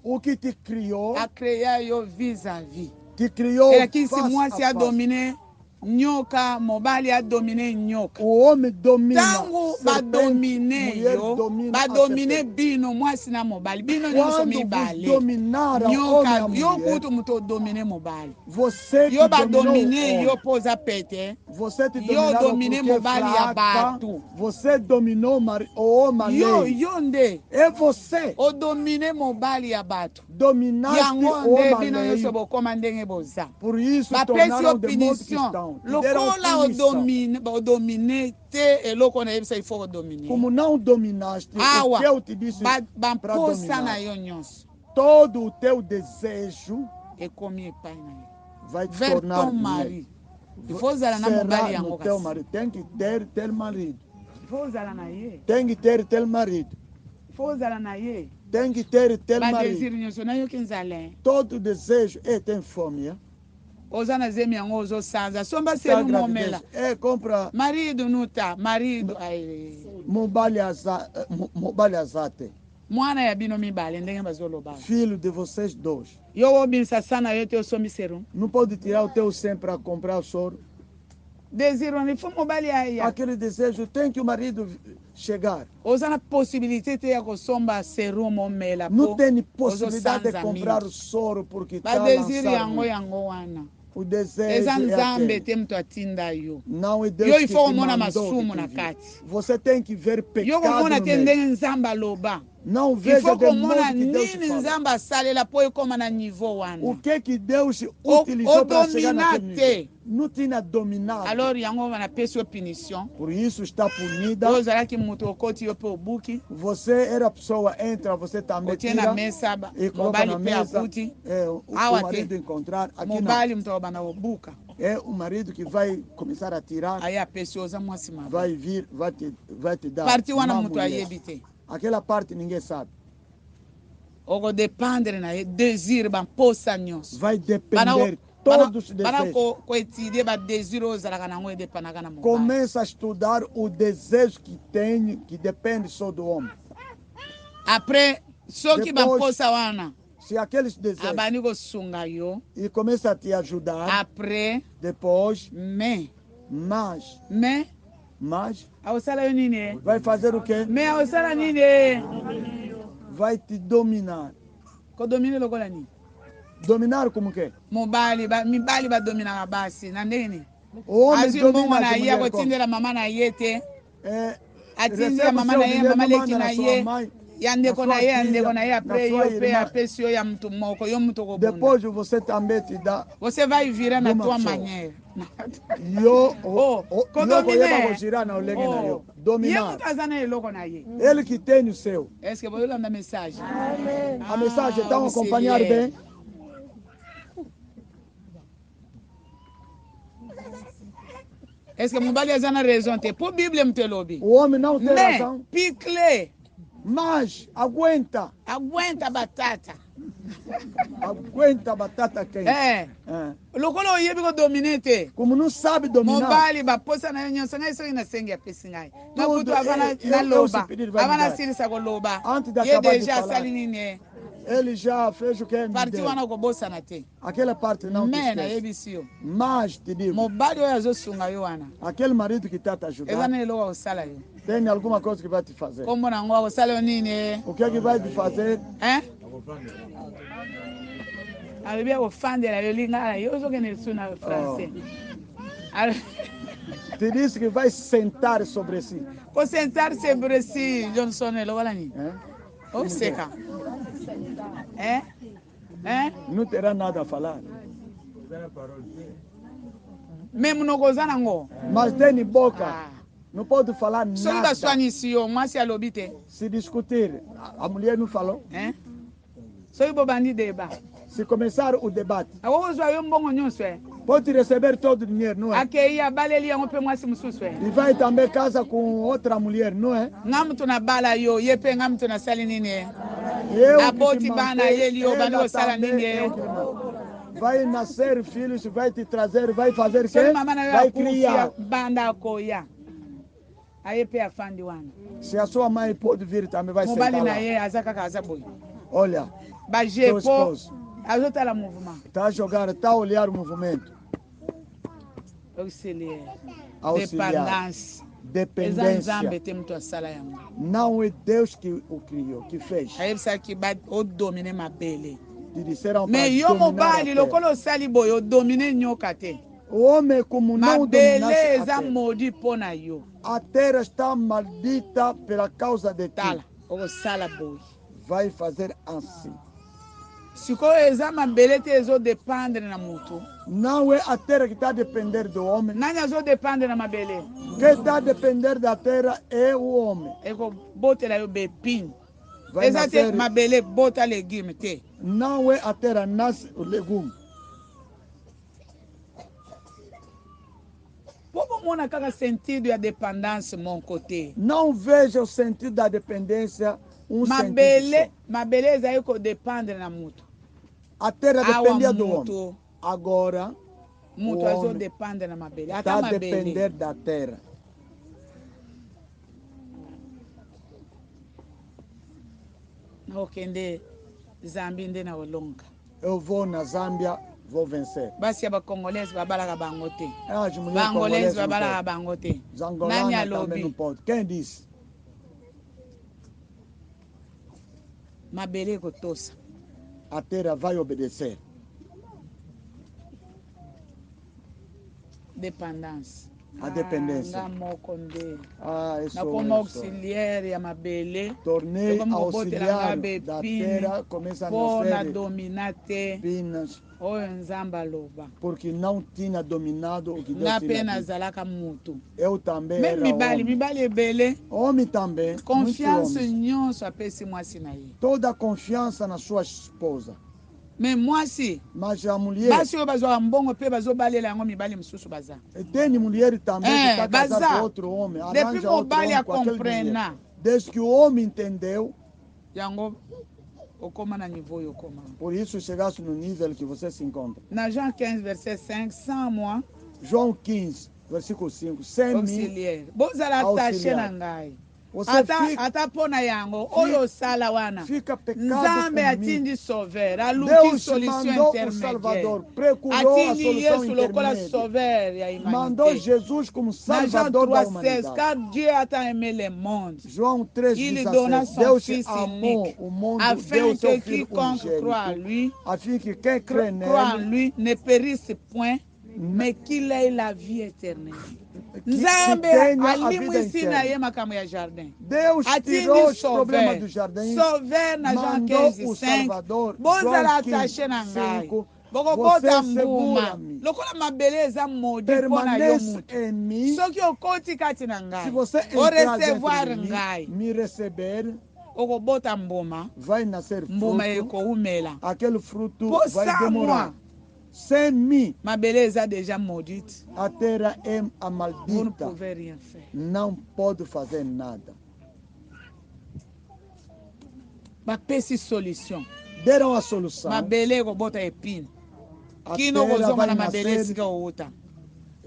O que te criou. A criar eu vis-à-vis. Te criou. É que se moi se a dominer nyoka, mobile a dominer nyoka. O homem domina. Tango ba dominer yo, ba dominer bino, moi si na mobile. Bino nyo so mi bale. Nyoka, yo kuto muto dominer mobile. Você yo ba dominer yo posa pete. Você te yo dominer mobile ya batu. Você dominou o homem. Yo yonde. É você. O dominer mobile ya batu. Dominaste o homem. Bino yo so bo comandenge boza. Por isso tornaram de modo cristão. Lokola o domine te e loko na ebisa ifo domine. Como não dominaste, o que eu te disse para dominar. Todo o teu desejo vai te tornar marido. Será no teu marido. Tem que ter teu marido. Tem que ter teu marido. Tem que ter teu marido. Todo desejo tem fome. Ozana zemi yango ozo sanza somba selu momela compra marido nuta marido mobali azate mwana ya bino mibale ndenge bazoloba filho de vocês dois yo obinsa sana yo teu somi serum não pode tirar o teu sem para comprar o soro desejo ni fo mobali aí aquele desejo tem que o marido chegar ozana possibilité te ya kosomba serum momela não tem possibilidade de comprar o soro porque tá desejo yango wana o desejo não é Deus que te mandou. Você tem que ver pecado Não veja de modo que Deus fala. O que Deus utilizou para chegar naquele nível? Não tinha dominado. Por isso está punida. Você era pessoa, entra, você também tira e coloca na mesa. O marido encontrar aqui não. É o marido que vai começar a tirar. Vai vir, vai te dar uma mulher. Aquela parte ninguém sabe. Vai depender todos os desejos. Começa a estudar o desejo que tem, que depende só do homem. Depois, se aqueles desejos e começa a te ajudar, depois, mas vai fazer o quê? Vai te dominar. Dominar como o quê? O homem domina depois você também te dá. Você vai virar na tua maneira. Dominar. Ele que tem o seu. A mensagem. A mensagem está acompanhar bem. Est-ce que mon bali a raison? Pour Bible me te lobby. O homem não tem razão. Picle. Mas aguenta. Aguenta batata. Aguenta batata quente. Lokolo yebi ko dominate. Como não sabe dominar. Mobali ba posa na nyonsa na iso ina senga pesingai. Makutu avana na loba. Avana silisa ko loba. Antes de acabar de falar. Salinine. Ele já fez o que ele deu. Aquela parte não te esquece. Mas te digo. Aquele marido que está te ajudando. Tem alguma coisa que vai te fazer. O que é que vai te fazer? Te disse que vai sentar sobre si. Sentar sobre si, Johnson, ou seca. Não terá nada a falar. Mesmo não gozando ngo. Mas tem boca. Não pode falar nada. Se discutir, a mulher não falou. Se começar o debate, pode receber todo o dinheiro, não é? E vai também casar com outra mulher, não é? Vai nascer filhos, vai te trazer, vai fazer quê? Vai criar. Se a sua mãe pode vir também, vai sentar lá. Olha, teu esposo está a jogar, está a olhar o movimento. Auxiliar. Dependência. Não é Deus que o criou, que fez. Te disseram para o homem como não dominasse a terra está maldita pela causa de ti. Vai fazer assim. Não é a terra que está a depender do homem. Quem está a depender da terra é o homem. Vai nascer... Não é a terra, nasce o legume. Não veja o sentido da dependência. A terra dependia do homem. Agora, o homem está a depender da terra. Eu vou na Zâmbia, vou vencer. As mulheres congoleses Zangolana também não pode. Quem disse? A terra vai obedecer. A dependência. Como auxiliar ya mabele. Tornei auxiliar da terra, começa a nascer pinas. Porque não tinha dominado o que Deus tinha dito. Eu também era homem. Homem também. Confiança em toda a confiança na sua esposa. Mas a mulher tem mulher também que está casada com outro homem. Arranja outro homem com aquele dinheiro. Desde que o homem entendeu, por isso chegasse no nível que você se encontra. Na João 15, versículo 5, sans moi. João 15, versículo 5, sem auxiliar. Você fica pecado comigo. Sauver, Deus mandou o Salvador, procurou a solução intermédia. Mandou Jesus como Salvador da humanidade. João 3,16, Deus amou o mundo, deu seu Filho unigênito, a fim que quem crê nele ne périsse point, mais qu'il ait la vie éternelle. Nzambe alimwisina ye makambo ya jardin. Deus tirou os problemas do jardim. Sauver na João 15:5. Bozala attaché na ngai. Bokobota mbuma. Lokola mabeleza modi pona yo mutu. Soki okoti kati na ngai. Se você recevoir ngai. Me receber. Okobota mbuma. Vai nascer fruto. Mbuma ekoumela. Aquele fruto vai demorar. Sem mim, ma beleza déjà maudite. A terra é a maldita. Vous ne pouvez rien faire. Não pode fazer nada. Ma pesi solution. Deram a solução. Ma beleza bota epine. Que não gozoma na ma beleza que outra.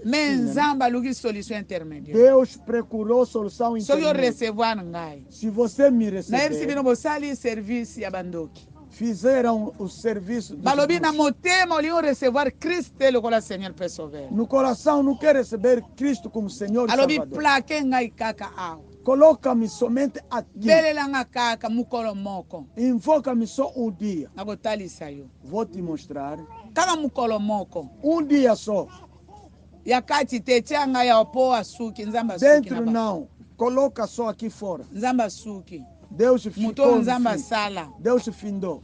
Menzamba lugi solução intermédiaire. Deus procurou solução intermédiaire. Se eu recevoir ngai. Se você me receber. Na receber no sali serviço ya bandoki. Fizeram o serviço. Balobina motema oliam receber Cristo como Senhor para sauver. No coração não quer receber Cristo como Senhor e Salvador. Salvador. Plaque ngai kaka ao. Coloca-me somente aqui. Belela nga kaka mukolo moko. Invoca-me só um dia. Nagotalisa yo. Vou te mostrar. Kaka mukolo moko. Um dia só. Yakati tetia nga ya opoa suki nzamba suki. Dentro não. Coloca só aqui fora. Nzamba suki. Deus ficou. Deus findou.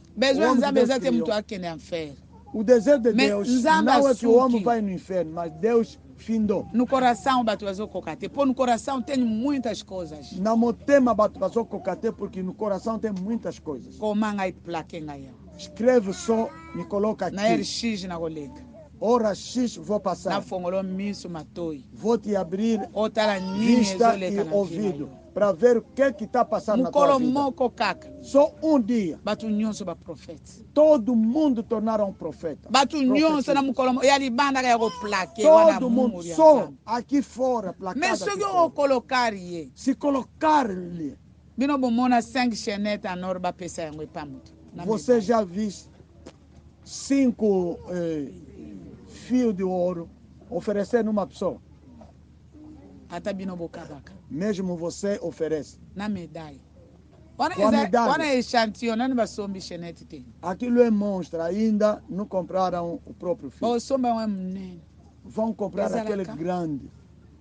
O desejo de Deus não é que o homem vai no inferno, mas Deus findou. No coração bateu cocate, porque no coração tem muitas coisas. Não motema bateu cocate porque no coração tem muitas coisas. Escreve só, me coloca aqui. Na RX na colega. Hora X vou passar. Na fongolo miso matoi. Vou te abrir vista e ouvido para ver o que está passando na tua vida. Só um dia. Todo mundo tornaram um profeta. Todo mundo, só aqui fora, placado aqui fora. Se colocar-lhe. Você já viu 5 fios de ouro oferecer numa pessoa? Mesmo você oferece. Na medalha. Aquilo é monstro, ainda não compraram o próprio filho. Vão comprar aquele grande.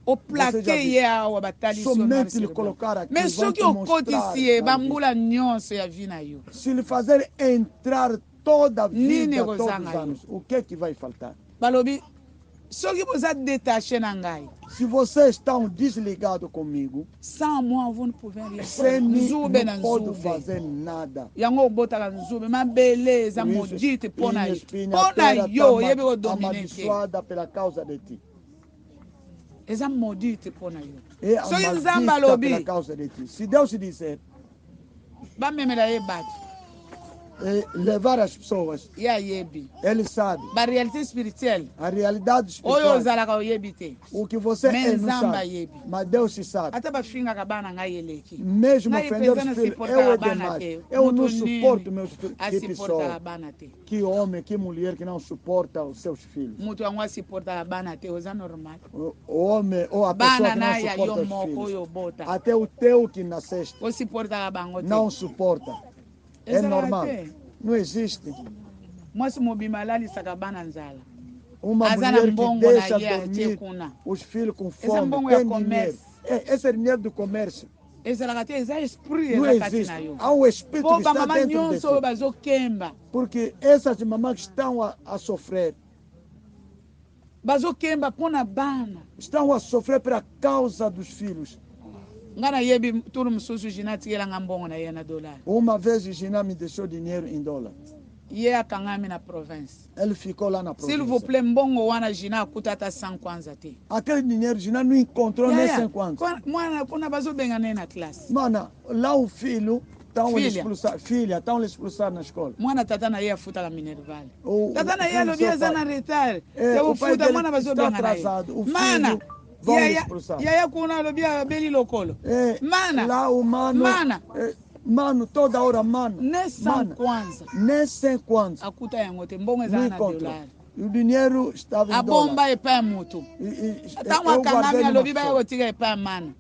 O plaquei é a batalha. Somente lhe colocar aqui. Mas só que o codice bambula nyonso ya vina yo. Se lhe fazer entrar toda a vida, todos os anos, o que vai faltar? Balobi, só que você detaché na ngai. Se vocês estão desligados comigo, sem mim não pode fazer nada. Yango bota la nzube, mas beleza, modite pona yo. Pona yo, yebe o dominante. Amaldiçoada pela causa de ti. Essa modite pona yo. É amaldiçoada pela causa de ti. Se Deus disser, ba memela e bate. Levar as pessoas. Ele sabe. A realidade espiritual. A realidade espiritual. O que você é não sabe. Mas Deus se sabe. Mesmo ofender os filhos, eu é demais. Eu não suporto meus filhos. Que pessoa. Que homem, que mulher que não suporta os seus filhos. O homem ou a pessoa que não suporta os filhos. Até o teu que nasceste não suporta. É normal. Não existe. Uma mulher que deixa dormir os filhos com fome, tem dinheiro. Esse é dinheiro do comércio. Não existe. Há um espírito que está dentro de si. Porque essas mamães estão a sofrer. Estão a sofrer por causa dos filhos. Uma vez o Gina me deixou dinheiro em dólar. Ele ficou lá na província. S'il vous plaît, mbongo wana Gina kutata 100 kwanza te. Aquele dinheiro Gina não encontrou nem 100 kwanza. Mwana kuna bazo benga na classe. Mana, lá o filho estão expulsar, filha, estão expulsar na escola. Mwana tata na ia futa la Minerval. Tata na ia lobia zana retard. Eu futa mwana bazo benga atrasado. Mana, vão expulsar. Ia kuna lobia beli lokolo. Mana. Lá o mano. Mana. Mano, toda hora, mano. Nem kwanza. Nem 100 kwanza. Akuta yangote mbongo zana dolar. O dinheiro estava em dólar. A bomba é para muito. Então a cangamia lobi vai o tiga é para mana.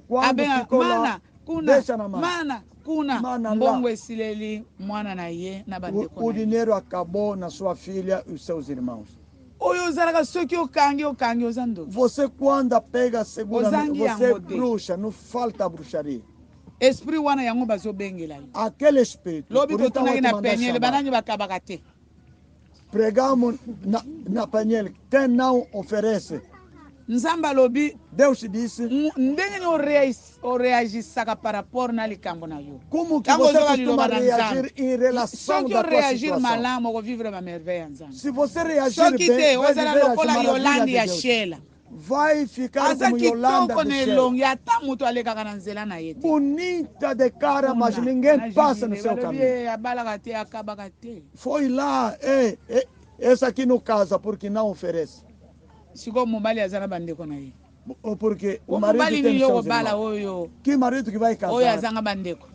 Quando ficou lá, deixa na mão. Mana, kuna mbongo esileli mwana na ye na bande o dinheiro acabou na sua filha e os seus irmãos. Você quando pega segura, você bruxa, não falta bruxaria. Esprit wana yango bazo bengela. Aquele espírito. Lobi kotuna na penele banani bakabakate. Pregamos na panela, quem não oferece. Nzamba lobi, Deus disse, ndenge o reagissaka par rapport na likambo na yo. Como que você costuma reagir em relação à sua situação? Malamo ko vivre ma merveille nzamba. Se você reagir bem, vai viver as maravilhas de Deus. Vai ficar como Yolanda de Shell. Bonita de cara, mas ninguém passa no seu caminho. Foi lá, essa aqui não casa porque não oferece. Porque o marido tem seus irmãos. Que marido que vai casar?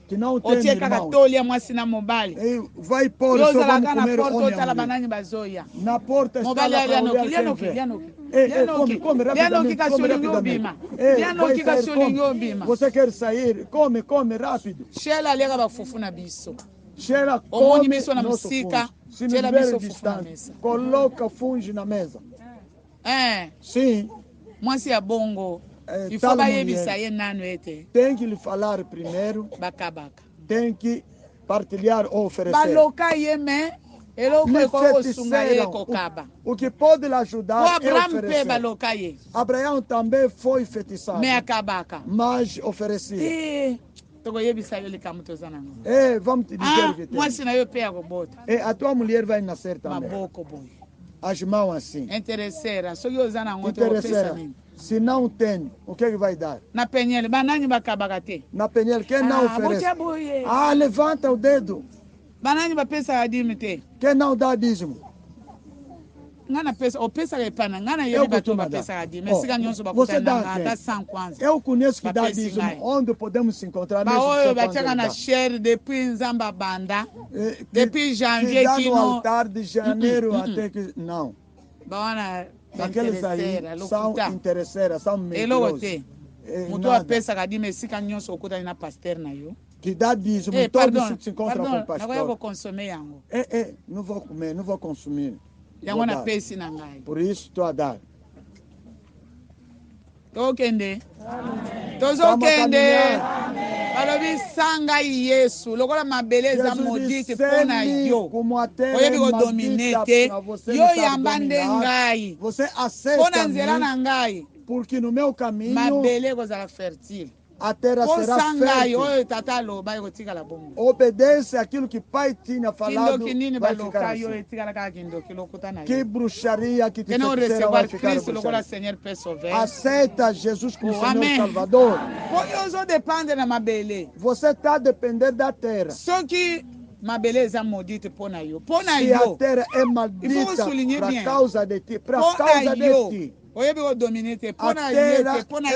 Que não tem irmãos. Vai pôr o seu vamos comer na porta está lá para olhar quem come rapidamente. Você quer sair? Come rápido. Cheira come nosso fungo. Se não tiver distante, coloca fungo na mesa. Sim. Mwasi ya bongo, ifo bayebisa ye nanu ete. Tem que lhe falar primeiro. Bakabaka. Tem que partilhar ou oferecer. Baloka yeme, eloko ko sunga ye kokaba. O que pode lhe ajudar é oferecer. Baloka ye. Abraão também foi feitiçado. Me akabaka. Mas oferecia. Togo yebisa yo likamuto zanango. Vamos te dizer que tem. Mwasi na yo pega bota. A tua mulher vai nascer também. Maboko boy. As mãos assim. Interesseira. Se não tem, o que vai dar? Na penhel, banani bakabagate. Na penhel, quem não oferece? Levanta o dedo. Banani bapesa adimite. Quem não dá dízimo? Ngana pesa, o pesa repana, ngana yeli batu bapesa adimite. Siga nyonso bakuta nanga, 100 kwanza. Eu conheço que dá dízimo, onde podemos se encontrar nesse oyo bachaka na share depuis nzamba banda. Depuis janvier que no altar de janeiro até que não. Bana aqueles aí são interesseiras, são mentirosos. Mutu apesa kadime sika nyonso okuta na pasteur na yo. Que dá dízimo, todos se encontram com o pastor. Agora eu vou consumir yango. Não vou comer, não vou consumir. Yango na pesi na ngai. Por isso estou a dar. Tokende. Tozokende. Balobi sanga Yesu. Lokola mabeleza modite pona yo. Oyebi ko dominete. Yo yambande ngai. Você aceita pona nzela na ngai. Porque no meu caminho mabele kozala fertile. A terra será fértil. Obedece aquilo que pai tinha falado. Vai ficar assim. Que bruxaria que te feiticeira vai ficar bruxaria. Aceita Jesus como Senhor Salvador. Você está dependendo da terra. Só que mabeleza maldita pona yo. Se a terra é maldita por causa de ti, por causa de ti. Oyebi o dominete pona yete pona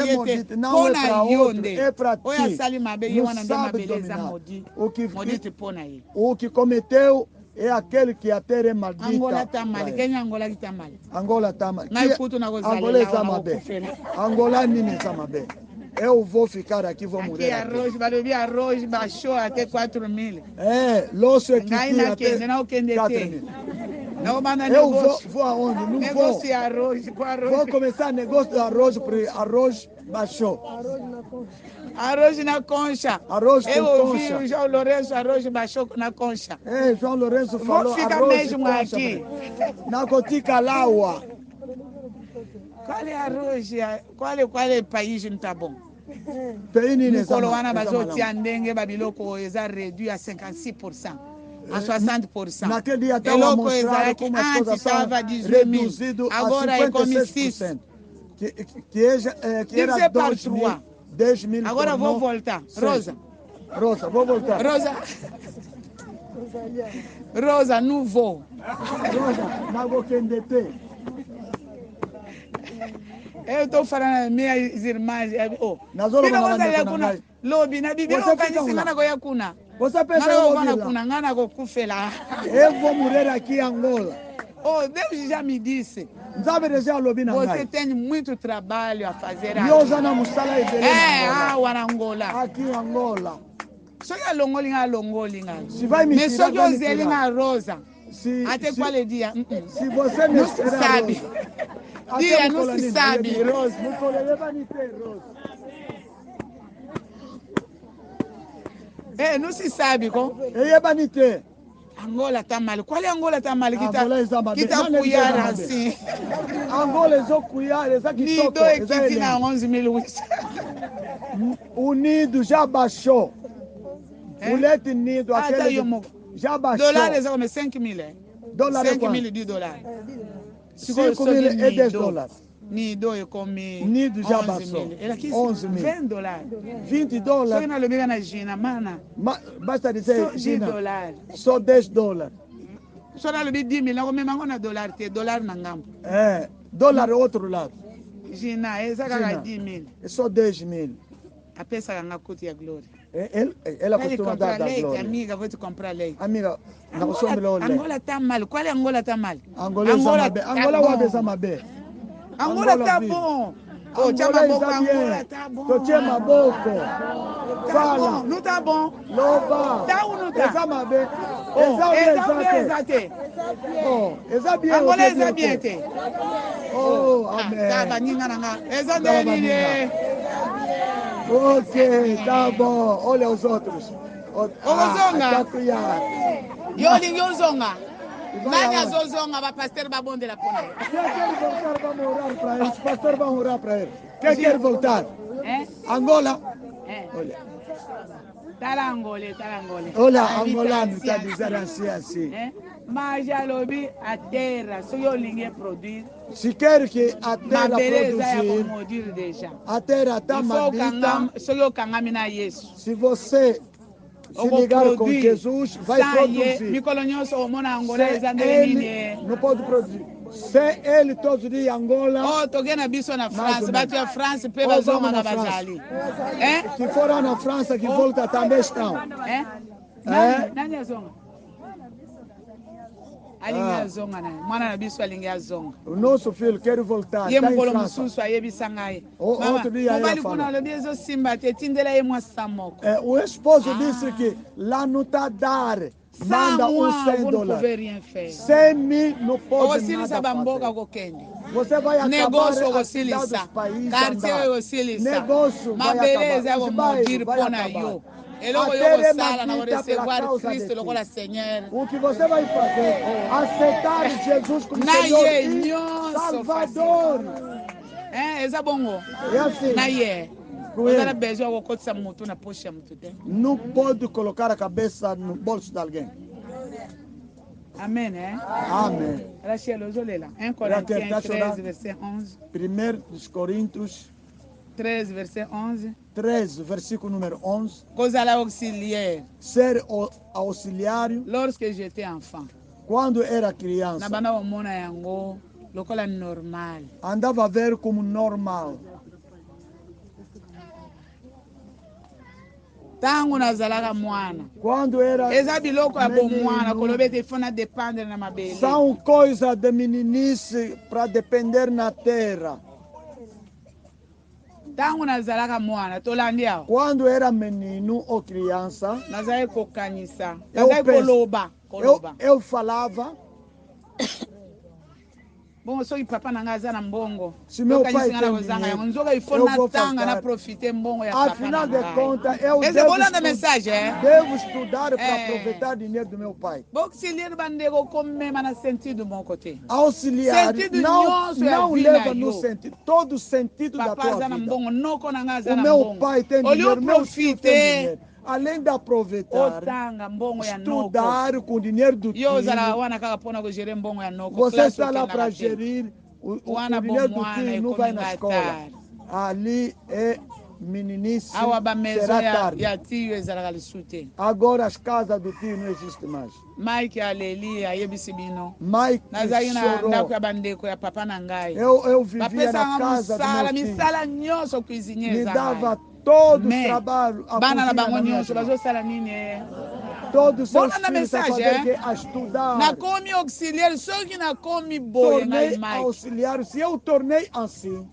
yonde é para ti. Oya sali mabe wana ndo mabeleza modite pona ye. O que cometeu é aquele que a terra é maldita. Angola tá mal, Kenya Angola tá mal. Angola tá mal. Angola está mal. Angola nini está mal. Eu vou ficar aqui, vou morrer aqui. Arroz baixou até 4.000. Loço é que até 4.000. Eu vou aonde? Não Negócio arroz. Vou começar negócio de arroz, porque arroz baixou. Arroz na concha. Arroz com eu ouvi concha. O João Lourenço, arroz baixou na concha. João Lourenço falou fica arroz mesmo concha, aqui. Na Cotica Laua. Qual é arroz? Qual é o país que não está bom? Nicolas wana bazotia ndenge babiloko eza réduit à 56%. A 60%. Naquele dia estava mostrando como as coisas são reduzidas a 56%. Que era 2 mil, 10 mil. Agora vou voltar. Rosa, vou voltar. Rosa, não vou. Rosa, não vou querer. Eu estou falando minhas irmãs. Lobi na Bíblia não vai ensinar na kuna. Você pensa eu vou morrer aqui em Angola. Deus já me disse. Você tem muito trabalho a fazer aqui. Angola. Aqui em Angola. Só que longolinga. Se vai me tirar, vai me tirar. Rosa. Até qual é dia? Se você me sabe. Dia não se sabe, Rosa. Não se sabe como? Angola está mal. Qual é Angola está mal? Que está cuiar assim. Angola é cuiar, Nido é que tinha 11 mil. O Nido já baixou. O leite Nido, aquele já baixou. Dólares é como 5 mil. 5 mil de dólares. 5 mil e 10 dólares. Nido é como Nido já baixou. 11 mil. 20 dólares. 20 dólares. Só na Lubega na Gina, mana. Basta dizer só Gina. 10 dólares. Só 10 dólares. Só na Lubega 10 mil. Não comemos na dólar, tem dólar na ngambo. Dólar é outro lado. Gina, essa cara 10 mil. É só 10 mil. A peça que ela custa a glória. Ela costuma dar da glória. Amiga, vou te comprar leite. Amiga, não sou melhor leite. Angola está mal. Qual é Angola está mal? Angola vai pensar mal bem. Angola está bom. Angola está bom. Tô te maboco. Fala. Não está bom. Loba. Está ou não está? Está mal bem. Exato. Angola é bem. Amém. Tá baninga. Exato. Ok, tá bom. Olha os outros. Zonga. Eu zonga. Nani azozonga ba pastor ba bonde la pona. Quer voltar, vamos orar para eles. Pastor, vamos orar para eles. Quer voltar? Angola? Olha. Tá Angola. Olha, angolano está dizendo assim. Mas já lobi a terra, se eu ninguém produz. Se quer que a terra produzir, a terra está maldita. Se você se ligar com Jesus, vai produzir. Não pode produzir. Se ele todos os dias Angola. Na França, bateu a França, pela zona da Bajali. Que foram na França, que volta também estão. Nani a zona? O nosso filho quer voltar. Outro dia o esposo disse que lá não está dar. Manda $100. 100 mil não pode nada fazer. Você vai acabar negócio a cidade dos países. Negócio vai acabar. O que você vai fazer? Aceitar Jesus como Senhor e Salvador. É assim. Não pode colocar a cabeça no bolso de alguém. Amém, Amém. 1 Coríntios 13, verset 11. 1 Coríntios 13, verset 11. 13, versículo número 11. Coisa lá auxiliar. Ser auxiliário. Lorsque j'étais enfant. Quando era criança. Normal. Andava a ver como normal. Tango nazalaka mwana. Quando era eza biloko ya bomwana kolobete ifona dependre na mabele. São coisas de meninice para depender na terra. Tango nazalaka mwana tolandi awo. Quando era menino ou criança, nazali kokanisa. Nazali koloba. Eu falava. Bon, soki papa nanga aza na mbongo. Se meu pai tem dinheiro, eu vou fazer. Profiter mbongo ya Afinal de contas, eu mensagem, devo estudar para aproveitar o dinheiro do meu pai. Auxiliar bandego como mesmo na sentido bom côté. Auxiliar não leva no sentido, todo o sentido da tua vida. O meu pai tem dinheiro, meu filho tem dinheiro. Além de aproveitar, estudar com o dinheiro do tio, você está lá para gerir o dinheiro do tio, não vai na escola. Ali é meninice, será tarde. Agora as casas do tio não existem mais. Mike chorou. Eu vivia na casa do meu tio. Me dava todo o trabalho. Todos os seus filhos a estudar. Tornei auxiliar. Se eu tornei assim,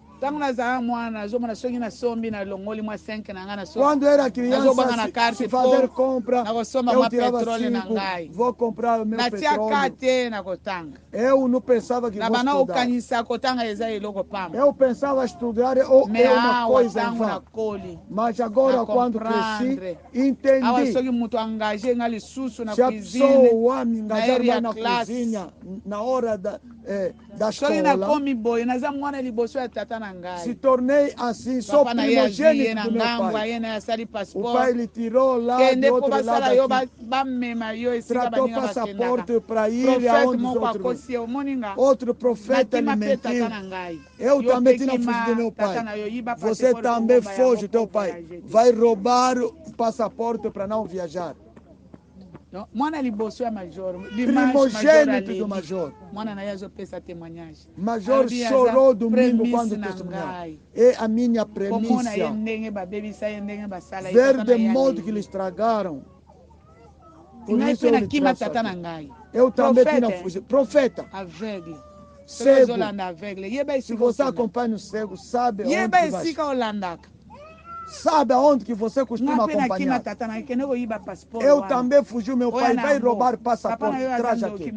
quando era criança, se fazer compra, eu tirava 5, vou comprar o meu petróleo. Eu não pensava que vou estudar. Eu pensava estudar é uma coisa em vão. Mas agora, quando cresci, entendi. Se a pessoa me engajar mais na cozinha, na hora da escola, se tornei assim, sou primogênito do meu pai. O pai lhe tirou lá do outro lado aqui, tratou passaporte para ir aonde os outros. Outro profeta lhe mentiu. Eu também tinha fugido do meu pai. Você também foge do teu pai. Vai roubar o passaporte para não viajar. Primogênito do major. Major chorou domingo quando testemunhou. É a minha premissa. Ver de modo que lhe estragaram. Por isso eu também tinha fugido. Profeta. Cego. Se você acompanha o cego, sabe onde vai. Sabe aonde que você costuma acompanhar? Eu também fugi, meu pai vai roubar passaporte, traz aqui.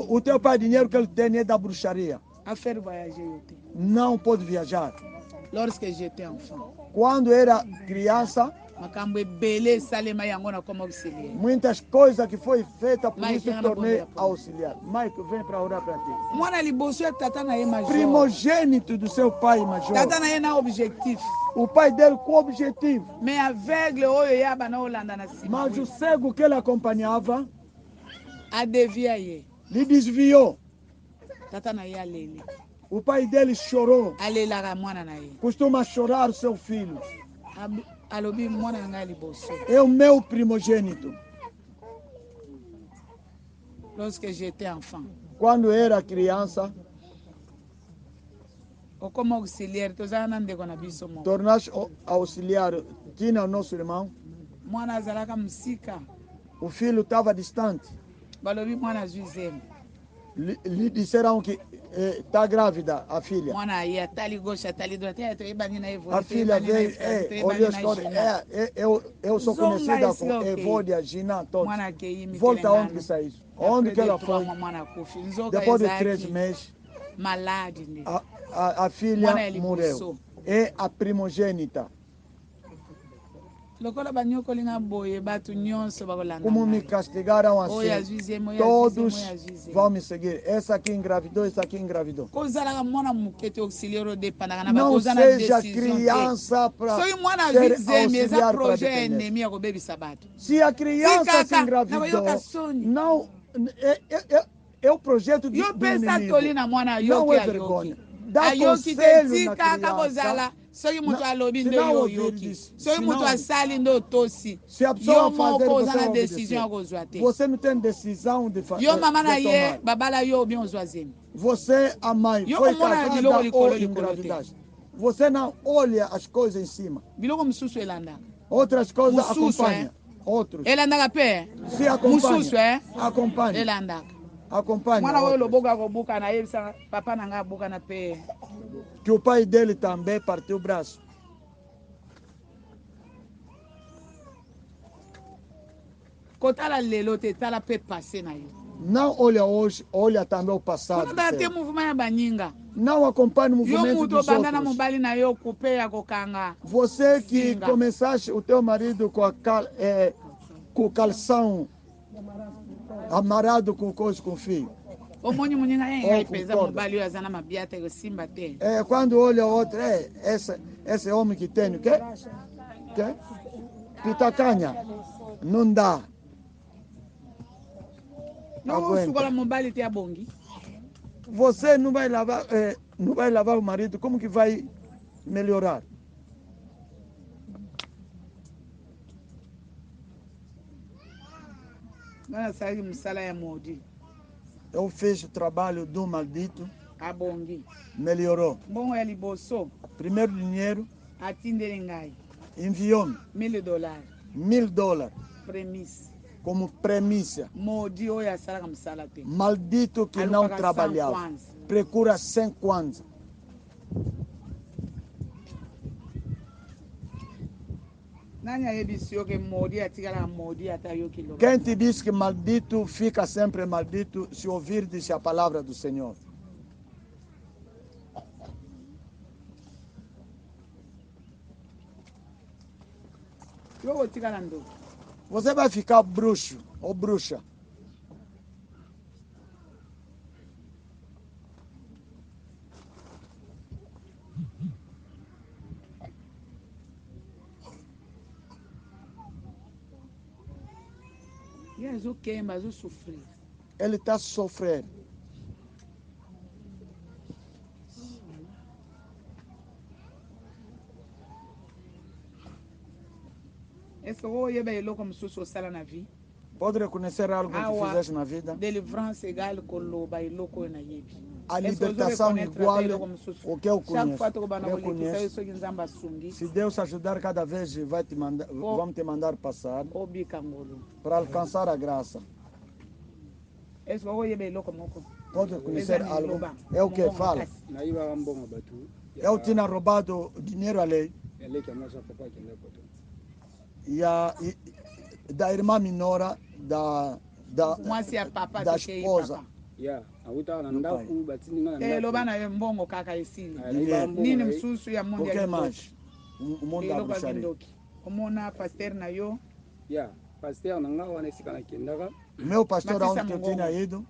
O teu pai, dinheiro que ele tem é da bruxaria. Não pode viajar. Quando era criança, muitas coisas que foi feita por isso tornei auxiliar. Mike, vem para orar para ti. Primogênito do seu pai major. O pai dele com objetivo. Mas o cego que ele acompanhava lhe desviou. O pai dele chorou. Costuma chorar o seu filho. É o meu primogênito. Quando era criança, tornaste auxiliar, tinha o nosso irmão. O filho estava distante. Lhe disseram que está grávida a filha. A filha veio, olhou as coisas. Eu sou conhecida como Evódia, Gina, todos. Volta onde que saiu. Onde que ela foi? Depois de 3 meses, a filha morreu. É a primogênita. Como me castigaram assim, todos vão me seguir. Essa aqui engravidou, essa aqui engravidou. Não seja criança para ser auxiliar para depender. Se a criança se engravidou, não, é o projeto do inimigo. Não é vergonha. Dá conselho na criança. Soki mutu alobi ndo yo yoki. Soki mutu asali ndo tosi. Se a pessoa fazer, você decisão te. Você não tem decisão de fazer. Yo mama na ye babala yo bien ozwazemi. Você a mãe foi casada ou engravidada. Você não olha as coisas em cima. Biloko mususu elanda. Outras coisas acompanha. Outros. Elanda pé. Se acompanha. Mususu acompanha. Elanda. Acompanha. Mwana oyo loboka ko buka na yebisa papa nanga buka na pé. Que o pai dele também partiu o braço. Kotala lelo te tala pe passé na yo. Não olha hoje, olha também o passado. Não acompanhe o movimento dos outros. Você que começaste o teu marido com o calção amarrado com coisa com fio. Quando olha outro, esse homem que tem, o quê? Pitacanha. Não dá. Você não vai lavar o marido, como que vai melhorar? Eu fiz o trabalho do maldito. Melhorou. Primeiro dinheiro. Enviou-me $1.000. Como premissa. Maldito que não trabalhava. Procura 100 kwanza. Quem te diz que maldito fica sempre maldito se ouvir diz a palavra do Senhor? Você vai ficar bruxo ou bruxa. Ele está sofrendo. Pode reconhecer algo que fizeste na vida? A libertação igual o que eu conheço. Se Deus ajudar cada vez, vamos te mandar passar para alcançar a graça. Pode reconhecer algo? É o que fala. Eu tinha roubado dinheiro ali. Da irmã minora da esposa. O que mais? O mundo da bruxaria. Meu pastor, onde que eu tinha ido?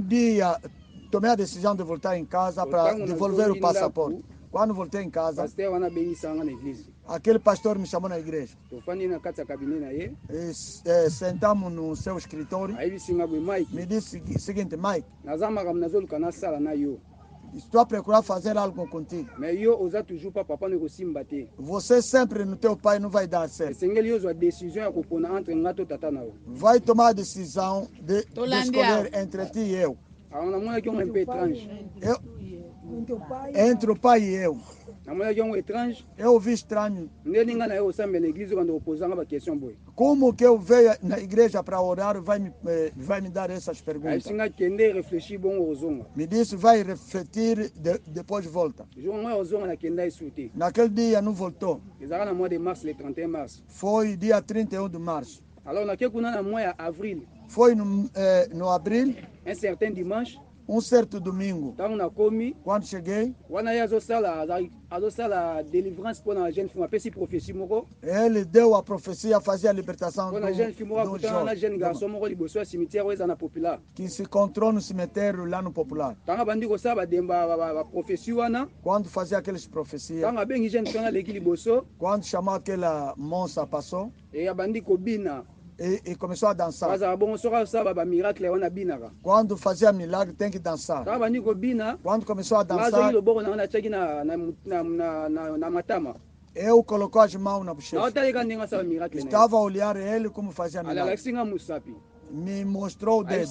Dia tomei a decisão de voltar em casa para devolver o passaporte. Quando voltei em casa, aquele pastor me chamou na igreja. Sentamos no seu escritório. Me disse o seguinte: Mike, estou a procurar fazer algo contigo. Você sempre no teu pai não vai dar certo. Vai tomar a decisão de escolher entre ti e eu. Entre o pai e eu. Eu vi estranho. Como que eu veio na igreja para orar, vai me dar essas perguntas? Me disse, vai refletir, depois volta. Naquele dia não voltou. Foi dia 31 de março. Foi no abril. Um certo domingo, quando cheguei, ele deu a profecia, fazia a libertação do jovem que se encontrou no cemitério lá no Popular. Quando fazia aquelas profecias, quando chamou aquela moça, passou e começou a dançar. Quando fazia milagre, tem que dançar. Quando começou a dançar, eu colocou as mãos na bochecha. Estava a olhar ele como fazia milagre. Me mostrou o dedo.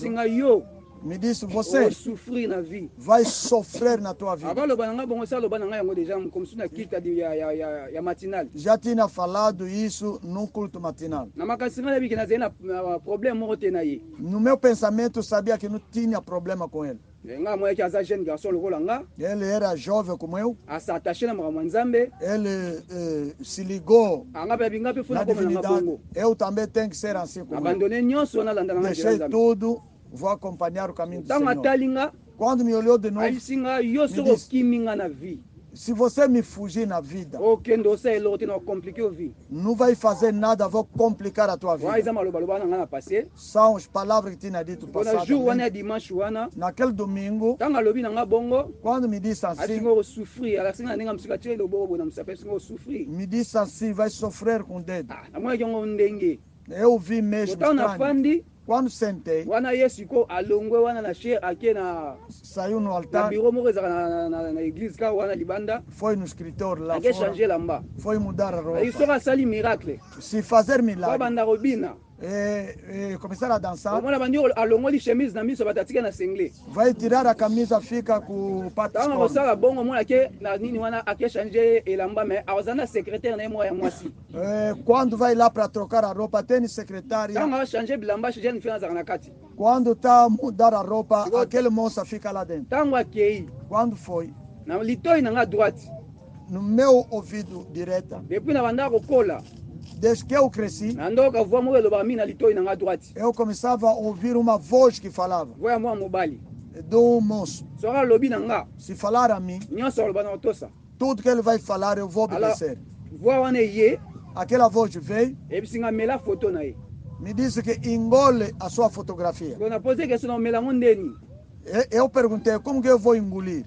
Me disse, você vai sofrer na tua vida. Já tinha falado isso no culto matinal. No meu pensamento, eu sabia que não tinha problema com ele. Ele era jovem como eu. Ele se ligou na divindade. Eu também tenho que ser assim como ele. Deixei tudo, vou acompanhar o caminho do Senhor. Quando me olhou de novo, me disse, se você me fugir na vida, não vai fazer nada, vou complicar a tua vida. São as palavras que tinha dito passado. Naquele domingo, quando me disse assim, vai sofrer com o dedo. Eu vi mesmo estranho. Quando sentei, saiu no altar, foi no escritório lá fora, foi mudar a roupa. Se fazer milagre, começar a dançar, vai tirar a camisa, fica com o pato. Quando vai lá para trocar a roupa, tem secretária. Quando está a mudar a roupa, aquele moça fica lá dentro. Quando foi? No meu ouvido direito. Desde que eu cresci, eu começava a ouvir uma voz que falava do moço. Se falar a mim, tudo que ele vai falar eu vou obedecer. Aquela voz veio, me disse que engole a sua fotografia. Eu perguntei, como que eu vou engolir?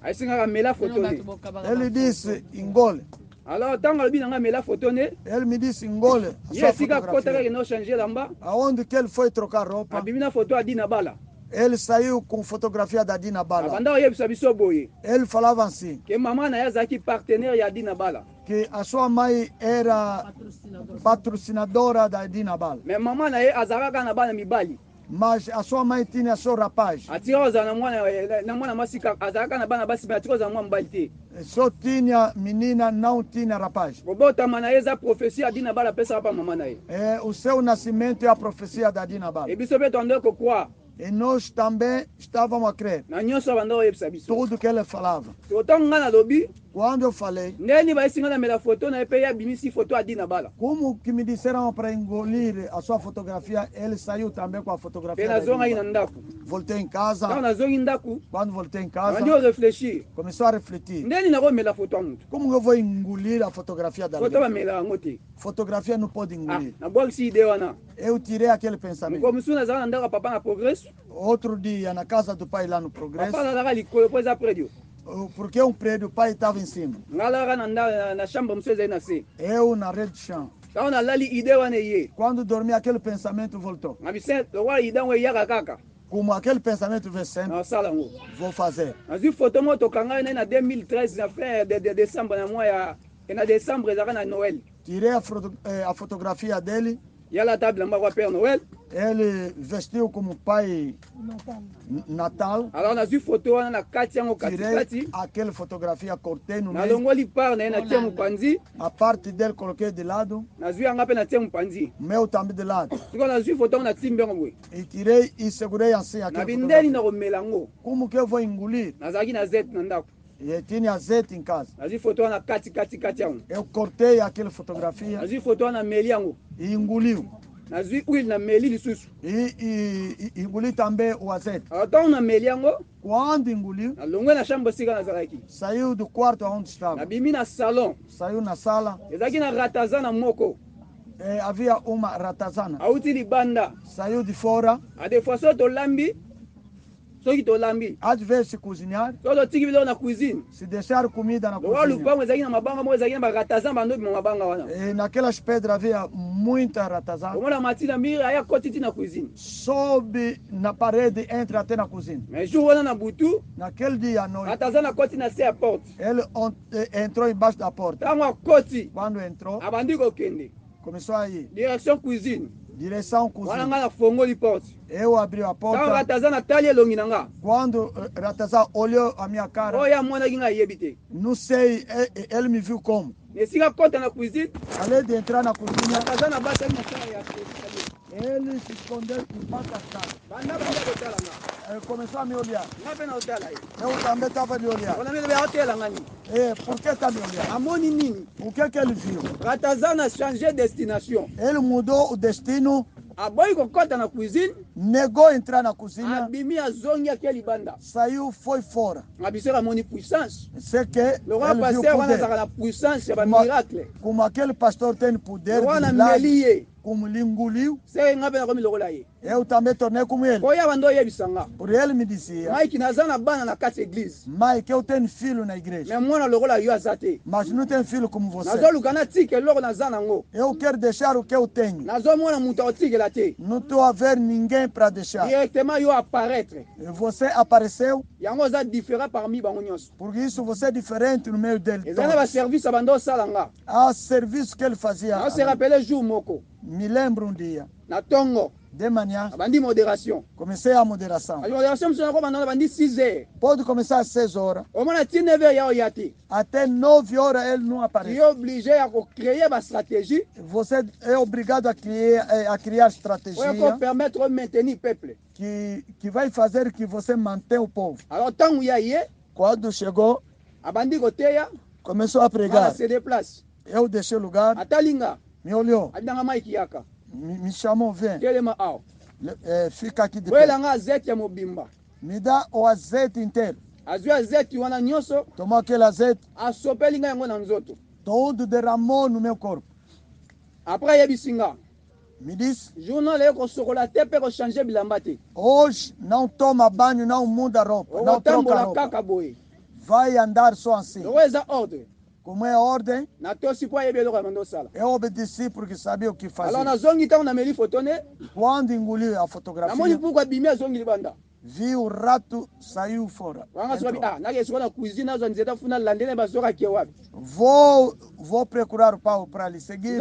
Ele disse, engole. Ele me disse, engole a sua fotografia. Aonde que ele foi trocar roupa, ele saiu com fotografia da Dina Bala. Ele falava assim, que a sua mãe era patrocinadora da Dina Bala. Mas a sua mãe tinha só rapaz. Só tinha menina, não tinha rapaz. O seu nascimento é a profecia da Dina Bala. E nós também estávamos a crer tudo que ele falava. Quando eu falei, como que me disseram para engolir a sua fotografia, ele saiu também com a fotografia da Dina Bala. Voltei em casa. Quando voltei em casa, começou a refletir. Como eu vou engolir a fotografia da Dina Bala? Fotografia não pode engolir. Eu tirei aquele pensamento. Outro dia, na casa do pai lá no Progresso, porque um prédio, o pai estava em cima. Eu na rede de chão. Quando dormi, aquele pensamento voltou. Como aquele pensamento veio sempre, vou fazer. Tirei a fotografia dele. Ele vestiu como pai Natal. Tirei aquela fotografia, cortei no meio. A parte dele coloquei de lado. Meu também de lado. E tirei e segurei assim aquela fotografia. Como que eu vou engolir? E tinha azeite em casa. Eu cortei aquela fotografia e engoliu. E engoli também o azeite. Quando engoliu, saiu do quarto onde estava. Saiu na sala. Havia uma ratazana. Saiu de fora. Às vezes se cozinhar, se deixar comida na cozinha. E naquelas pedras havia muita ratazana. Sobe na parede, entra até na cozinha. Naquele dia à noite, ele entrou embaixo da porta. Quando entrou, começou a ir. Direção cozinha. Eu abri a porta. Quando Ratazana olhou a minha cara, não sei, ele me viu como. Além de entrar na cozinha, ele se escondeu embaixo da sala. começou a me olhar. Ngapena utala ye. Eu também estava de olhar. Ona mimi hotela ngani. Por que está me olhando? Amoni nini? O que é que ele viu? Ratazana changer destination. Ele mudou o destino. Aboyi kokota na cuisine. Negou entrar na cozinha. Abimi azongi aquele banda. Saiu, foi fora. Abisera moni puissance. C'est que le roi pasteur wana zaka la puissance ba miracle. Como aquele pastor tem poder de milagre. Como lhe engoliu. C'est ngabe na komi lokola ye. Eu também tornei como ele. Koya bando yebisanga. Por ele me dizia. Mike nazana bana na kati église. Mike, eu tenho filho na igreja. Mais mwana lokola yo azate. Mas não tenho filho como você. Nazo lukana tike loko nazana ngo. Eu quero deixar o que eu tenho. Nazo mwana muta otike la te. Não estou a ver ninguém para deixar. Directement yo apparaître. Você apareceu. Yango za différent parmi bango nyonso. Por isso você é diferente no meio dele. Ezana ba service abando salanga. Há serviço que ele fazia. On se rappelle jour moko. Me lembro dia. Na tongo. De manhã. Abandi modération. Comecei a moderação. A moderação você não banda bandi 6 heures. Pode começar às 6 horas. O mona 9 heures ya yati. Até 9 horas ele não aparece. E obligé a crier uma stratégie. Você é obrigado a criar estratégia. Pour permettre de maintenir o peuple. Que vai fazer que você mantenha o povo. Alors tango ya ye. Quando chegou. Abandi goteya. Começou a pregar. Se déplace. Eu deixei o lugar. Atalinga. Me olhou. Abidanga Mike yaka. Me chamou, vem. Fica aqui de pé. Me dá o azeite inteiro. Tomou aquele azeite. Todo derramou no meu corpo. Me disse. Hoje não toma banho, não muda roupa. Não troca roupa. Vai andar só assim. Como é a ordem, eu obedeci porque sabia o que fazer. Quando engoliu a fotografia, viu o rato, saiu fora. Vou procurar o Paulo para lhe seguir.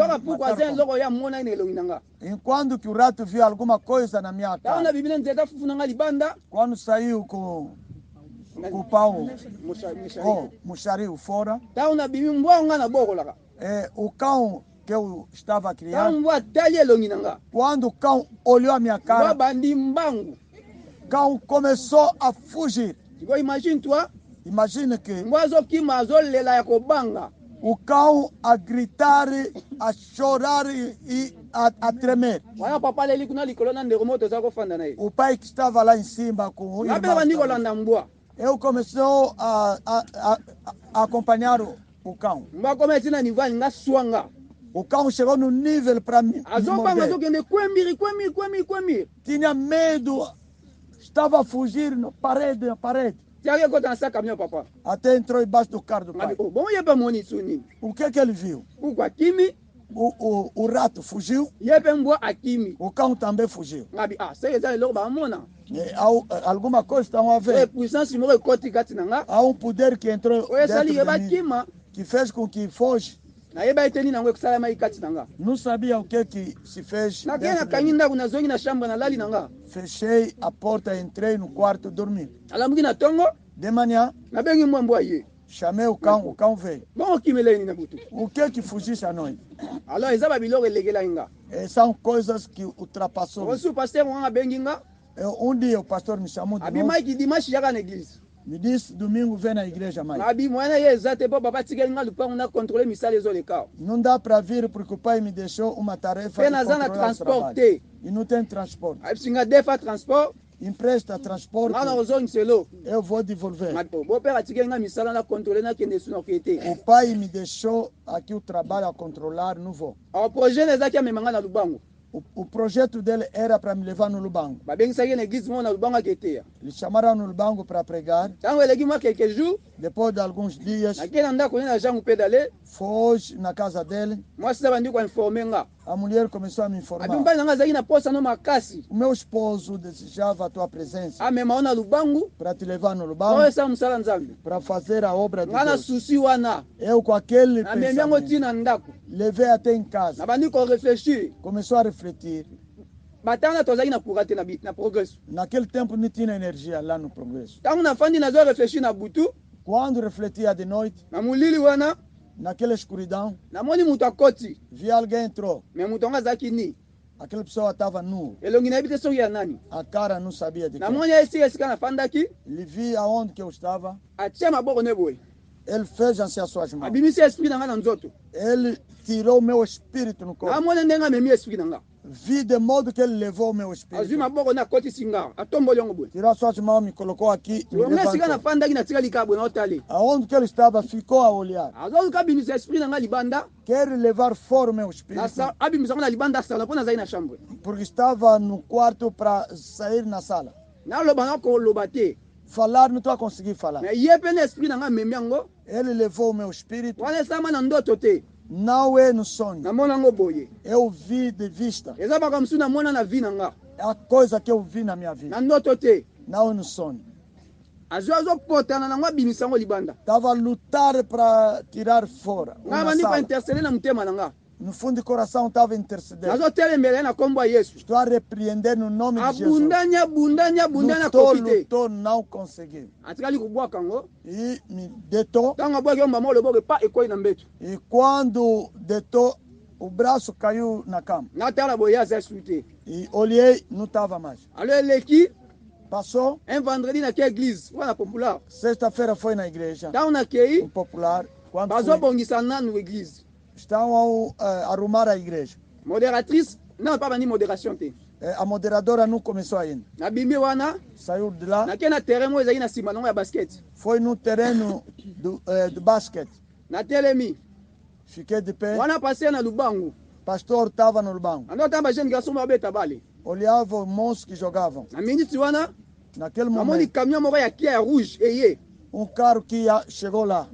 Enquanto que o rato viu alguma coisa na minha cara, quando saiu com o pau, mochariu fora. O cão que eu estava criando, quando o cão olhou a minha cara, o cão começou a fugir. Imagina que o cão a gritar, a chorar e a tremer. O pai que estava lá em cima com o irmão, eu comecei a acompanhar o cão. O cão chegou no nível para mim. Tinha medo, estava a fugir na parede. Até entrou embaixo do carro do pai. O que é que ele viu? O rato fugiu. O cão também fugiu. Alguma coisa estão a ver. Há um poder que entrou dentro de mim, que fez com que foge. Não sabia o que se fez. Fechei a porta, entrei no quarto e dormi. De manhã, chamei o cão veio. O que fugisse à noite? São coisas que ultrapassou. Um dia o pastor me chamou de novo. Me disse, domingo vem na igreja mais. Não dá para vir porque o pai me deixou uma tarefa de controlar o trabalho. E não tem transporte. Empresta transporte. Eu vou devolver. O pai me deixou aqui o trabalho a controlar, não vou. O projeto dele era para me levar no Lubango. Eles chamaram no Lubango para pregar. Depois de alguns dias, foi na casa dele. A mulher começou a me informar. O meu esposo desejava a tua presença para te levar no Lubango, para fazer a obra de Deus. Eu com aquele pensamento levei até em casa. Começou a refletir. Naquele tempo não tinha energia lá no Progresso. Quando refletia de noite, naquela escuridão, vi alguém entrou. Aquela pessoa estava nu. elongi na yebi te soki ya nani. A cara não sabia de quem. namoni esika nafandaki. Ele via aonde que eu estava. atia maboko ne boye. Ele fez assim as suas mãos. abimisi esprit na nga na nzoto. Ele tirou o meu espírito no corpo. namoni ndenge amemi esprit na nga. Vi de modo que ele levou o meu espírito. azwi maboko ne akotisi nga atomboli yango boye. Tirou as suas mãos, me colocou aqui. Me esika levantou. nafandaki natikali kaka boye naotali. Aonde que ele estava, ficou a olhar. azoluka abimisa esprit na nga libanda. Quer levar fora o meu espírito. abimisa yango na libanda asala mpo nazali na chambre. Porque estava no quarto para sair na sala. naloba nakoloba te. Falar não estou a conseguir falar. me ye mpe na esprit na nga amemi yango. Ele levou o meu espírito. wana esama na ndoto te. Não é no sonho. namona yango boye. Eu vi de vista. eza makambo mosusu namona na vi na nga. É a coisa que eu vi na minha vida. na ndoto te. Não é no sonho. azopotana nango abimisa yango libanda. Estava a lutar para tirar fora. nga bandi pa interceder na motema na nga. No fundo de coração estava intercedendo. nazotelembela ye na kombo ya yesu. Estou a repreender no nome de Jesus. abundani Lutou, lutou, não conseguiu. atikali kobwaka yango. E me deitou. ntango abwaki yo mama oloboke pa ekwei na mbeto. E quando deitou, o braço caiu na cama. natala boye aza esu te. E olhei, não estava mais. alo eleki. Passou. un vendredi naki église wana popular. Sexta-feira foi na igreja. ntango nakei. O popular. Quando bazobongisa nanu église. Estão a arrumar a igreja. modératrice não pa bandi modération te. A moderadora não começou ainda. nabimi wana. Saiu de lá. nakei na terrain mo ezali na nsima nango ya basket. Foi no terreno do basquete. natelemi. Fiquei de pé. wana passei na lubango. Pastor estava no banco. andotamba bajeune garçon babeta bale. Olhava os moços que jogavam. na minute wana. Naquele namoni momento. camion moko ya kia ya rouge eye. Carro que chegou lá.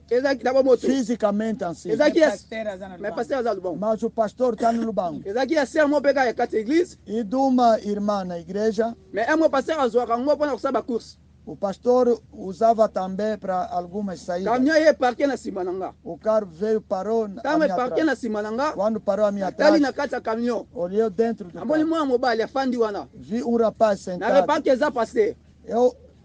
ezaki dabo moto. Fisicamente assim. ezaki mais pasteur aza lubango. Mas o pastor está no banco. ezaki ya ser mo mpe kaka ya kati église. E de uma irmã na igreja. mais un mo pasteur azwaka yango mpona kosala bacourse. O pastor usava também para algumas saídas. camion ye parke na nsima na nga. O carro veio, parou. ntango eparke na nsima na nga. Quando parou a minha tali atrás, na kati ya camion. olhei dentro do amoni carro. mwana mobali afandi wana. Vi rapaz na sentado. repare que eza pasteur.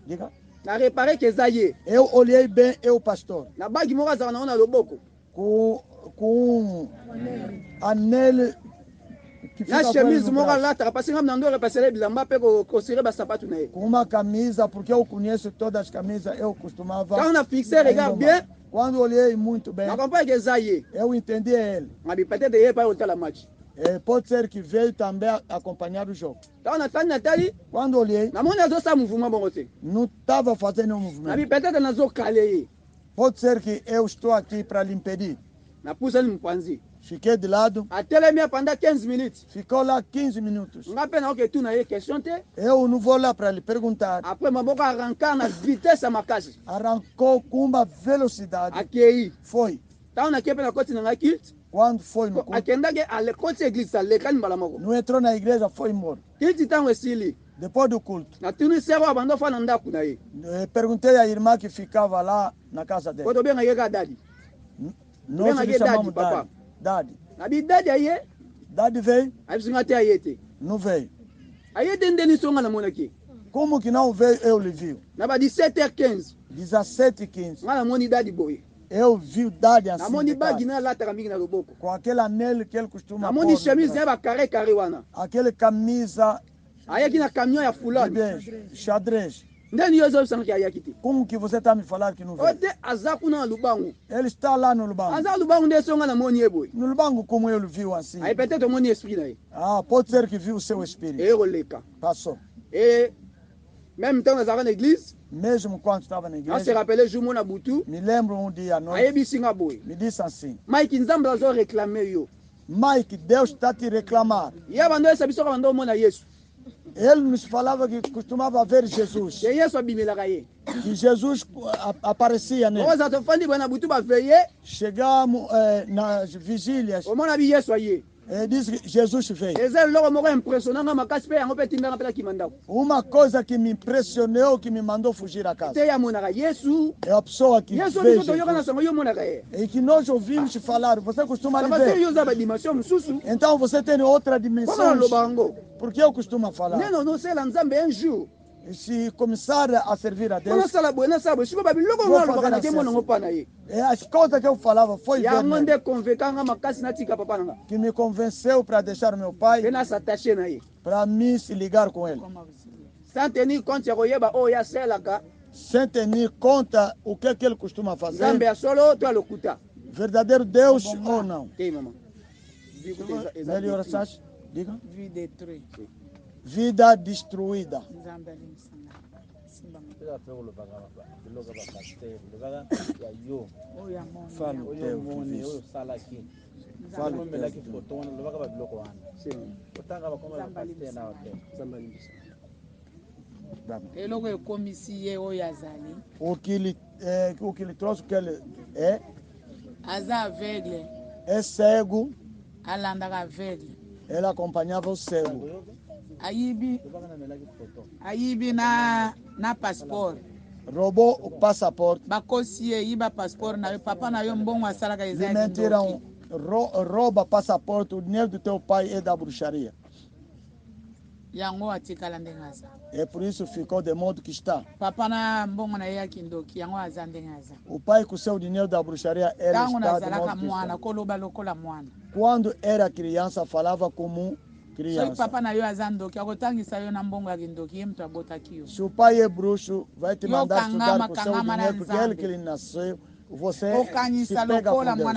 Diga. na repare que eza ye. Eu olhei bem, pastor. na bagi moko azala nango na loboko. Com anel na chemise moko alataka parce nga mnando repasele bilamba mpe kosire basapato na ye. Com uma camisa, porque eu conheço todas as camisas, eu costumava. Quand on a fixé, regarde bien. Quando olhei muito bem, na comprendre que eza ye. eu entendi ele. mabi peut-être ye pa otala match. Pode ser que veio também acompanhar o jogo. ntango natali natali. Quando olhei, namoni azosala mouvement bongo te. não estava fazendo um movimento. mabi peut-être nazokale ye. Pode ser que eu estou aqui para lhe impedir. napusani mopanzi. Fiquei de lado. atelemi pendant 15 minutes. Ficou lá 15 minutos. nga mpe naoke tuna ye question te. Eu não vou lá para lhe perguntar. après maboko arrancar na vitesse ya makasi. Arrancou com uma velocidade. akei. Foi. ntango nakei mpe nakoti na nga kilte. Quando foi no culto. akendaki alekoti église alekani mbala moko. Não entrou na igreja, foi embora. kilte ntango esili. Depois do culto. natuni sero abanda ofa na ndako na ye. Perguntei à irmã que ficava lá na casa dele. po tobenga ye ka dadi. Nós lhe chamamos Dadi. Dadi. nabi dadi aye. Dadi veio? abisinga te aye te. Não veio. aye te ndeni songa namonaki. Como que não veio, eu lhe vi. na ba 17h15. 17h15. nga namoni dadi boye. Eu vi o Dadi assim. namoni bagi na alataka mingi na loboko. Com aquele anel que ele costuma namoni chemise na bakare kare wana. Aquele camisa. ayaki na camion ya fulani. Xadrez. ndeni yo ezobisangaki ayaki te. Como que você está me falando que não veio? ote aza kuna na lubango. Ele está lá no Lubango. aza lubango nde songa namoni ye boye. No Lubango como eu viu assim. aye peut-être omoni esprit na ye. Pode ser que viu o seu espírito. ekoleka. Passou. e même ntango nazalaka na église. Mesmo quando estava na se igreja. rappele jour mo na butu. Me lembro um dia à noite. ayebisi nga boye. Me disse assim. mike nzambe azoreklame yo. Mike, Deus está te reclamar. ye bando esa biso bando omona yesu. Ele nos falava que costumava ver Jesus. ke yesu abimelaka ye. Que Jesus aparecia nele. oza tofandi boye na butu baveye. Chegamos nas vigílias. omona bi yesu aye. Diz que Jesus veio. eza eloko moko impressionnanga makasi mpe yango mpe etindanga mpe nakima ndako. Uma coisa que me impressionou, que me mandou fugir a casa. te yamonaka yesu. É a pessoa que yesu vê biso toyoka na Jesus. sango yo omonaka ye. E que nós ouvimos falar. Você costuma lhe parce ver. yo oza badimension mosusu. Então você tem outra mpona dimensão. naloba yango. Porque eu costumo falar. neno nosala nzambe un jour. Se começar a servir a Deus, é as coisas que eu falava foi que me convenceu para deixar meu pai, para mim se ligar com ele. Sem tenir conta o que ele costuma fazer. Verdadeiro Deus ou não. Melhorações? Diga. Vida destruída. Fala o teu. Fala o teu. O que lhe trouxe, o que ele é? É cego. Ele acompanhava o cego. Ayibi na passport. Roubou o passaporte. Lhe mentiram, rouba passaporte, o dinheiro do teu pai é da bruxaria. É por isso ficou de modo que está. O pai com o seu dinheiro da bruxaria, ele está de modo que está. Quando era criança, falava como criança. Se o pai é bruxo, vai te mandar estudar com o seu dinheiro, porque ele que ele nasceu, você se pega com Deus.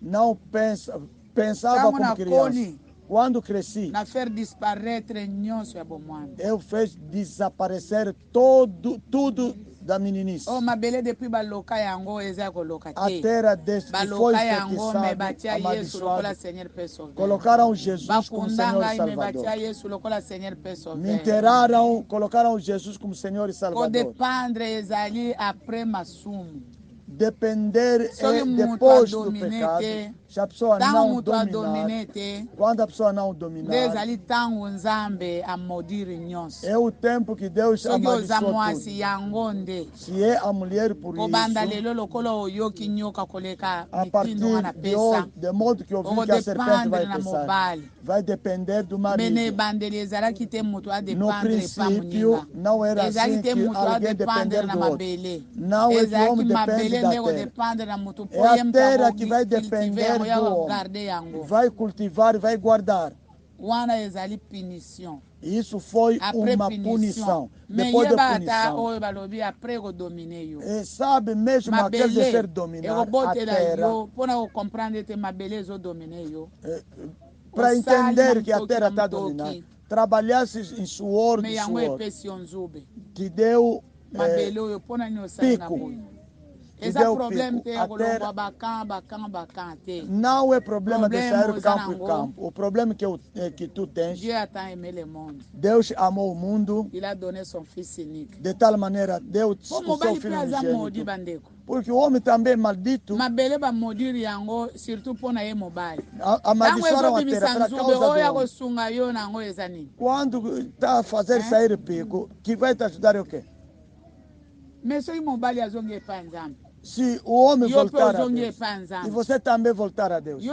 Não pensava como criança. Quando cresci, eu fiz desaparecer tudo da meninice. A terra desde que foi amaldiçoada, colocaram Jesus como Senhor e Salvador. Me enterraram, colocaram Jesus como Senhor e Salvador. Depender é depois do pecado. Se a pessoa não dominar, quando a pessoa não dominar, é o tempo que Deus amaldiçoou tudo. Se é a mulher por isso, a partir de hoje, de modo que ouviu que a serpente vai pisar, vai depender do marido. No princípio, não era assim que alguém depender do outro. Não é que o homem depende da terra. É a terra que vai depender do homem. Vai cultivar e vai guardar. Isso foi uma punição. Depois da punição. E sabe mesmo aquele de ser dominar a terra. Para entender que a terra está dominada. Trabalhasse em suor de suor. Te deu pico. Esse é o problema não é problema de sair campo e campo. O problema que tu tens, Deus amou o mundo de tal maneira, deu o seu filho unigênito. Porque o homem também é maldito. Amaldiçoaram a terra para causa do homem. Quando está a fazer sair pico, que vai te ajudar o quê? Se o homem voltar a Deus, e você também voltar a Deus,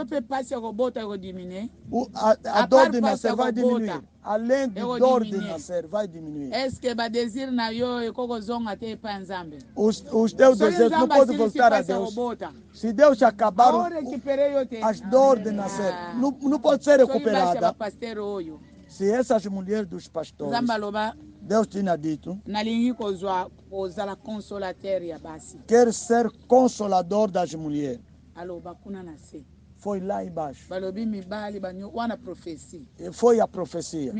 a dor de nascer vai diminuir. Além de dor de nascer, vai diminuir. Os teus desejos não podem voltar a Deus. Se Deus acabar as dores de nascer, não pode ser recuperada. Se essas mulheres dos pastores, Deus tinha dito, quer ser consolador das mulheres. Foi lá embaixo. Foi a profecia.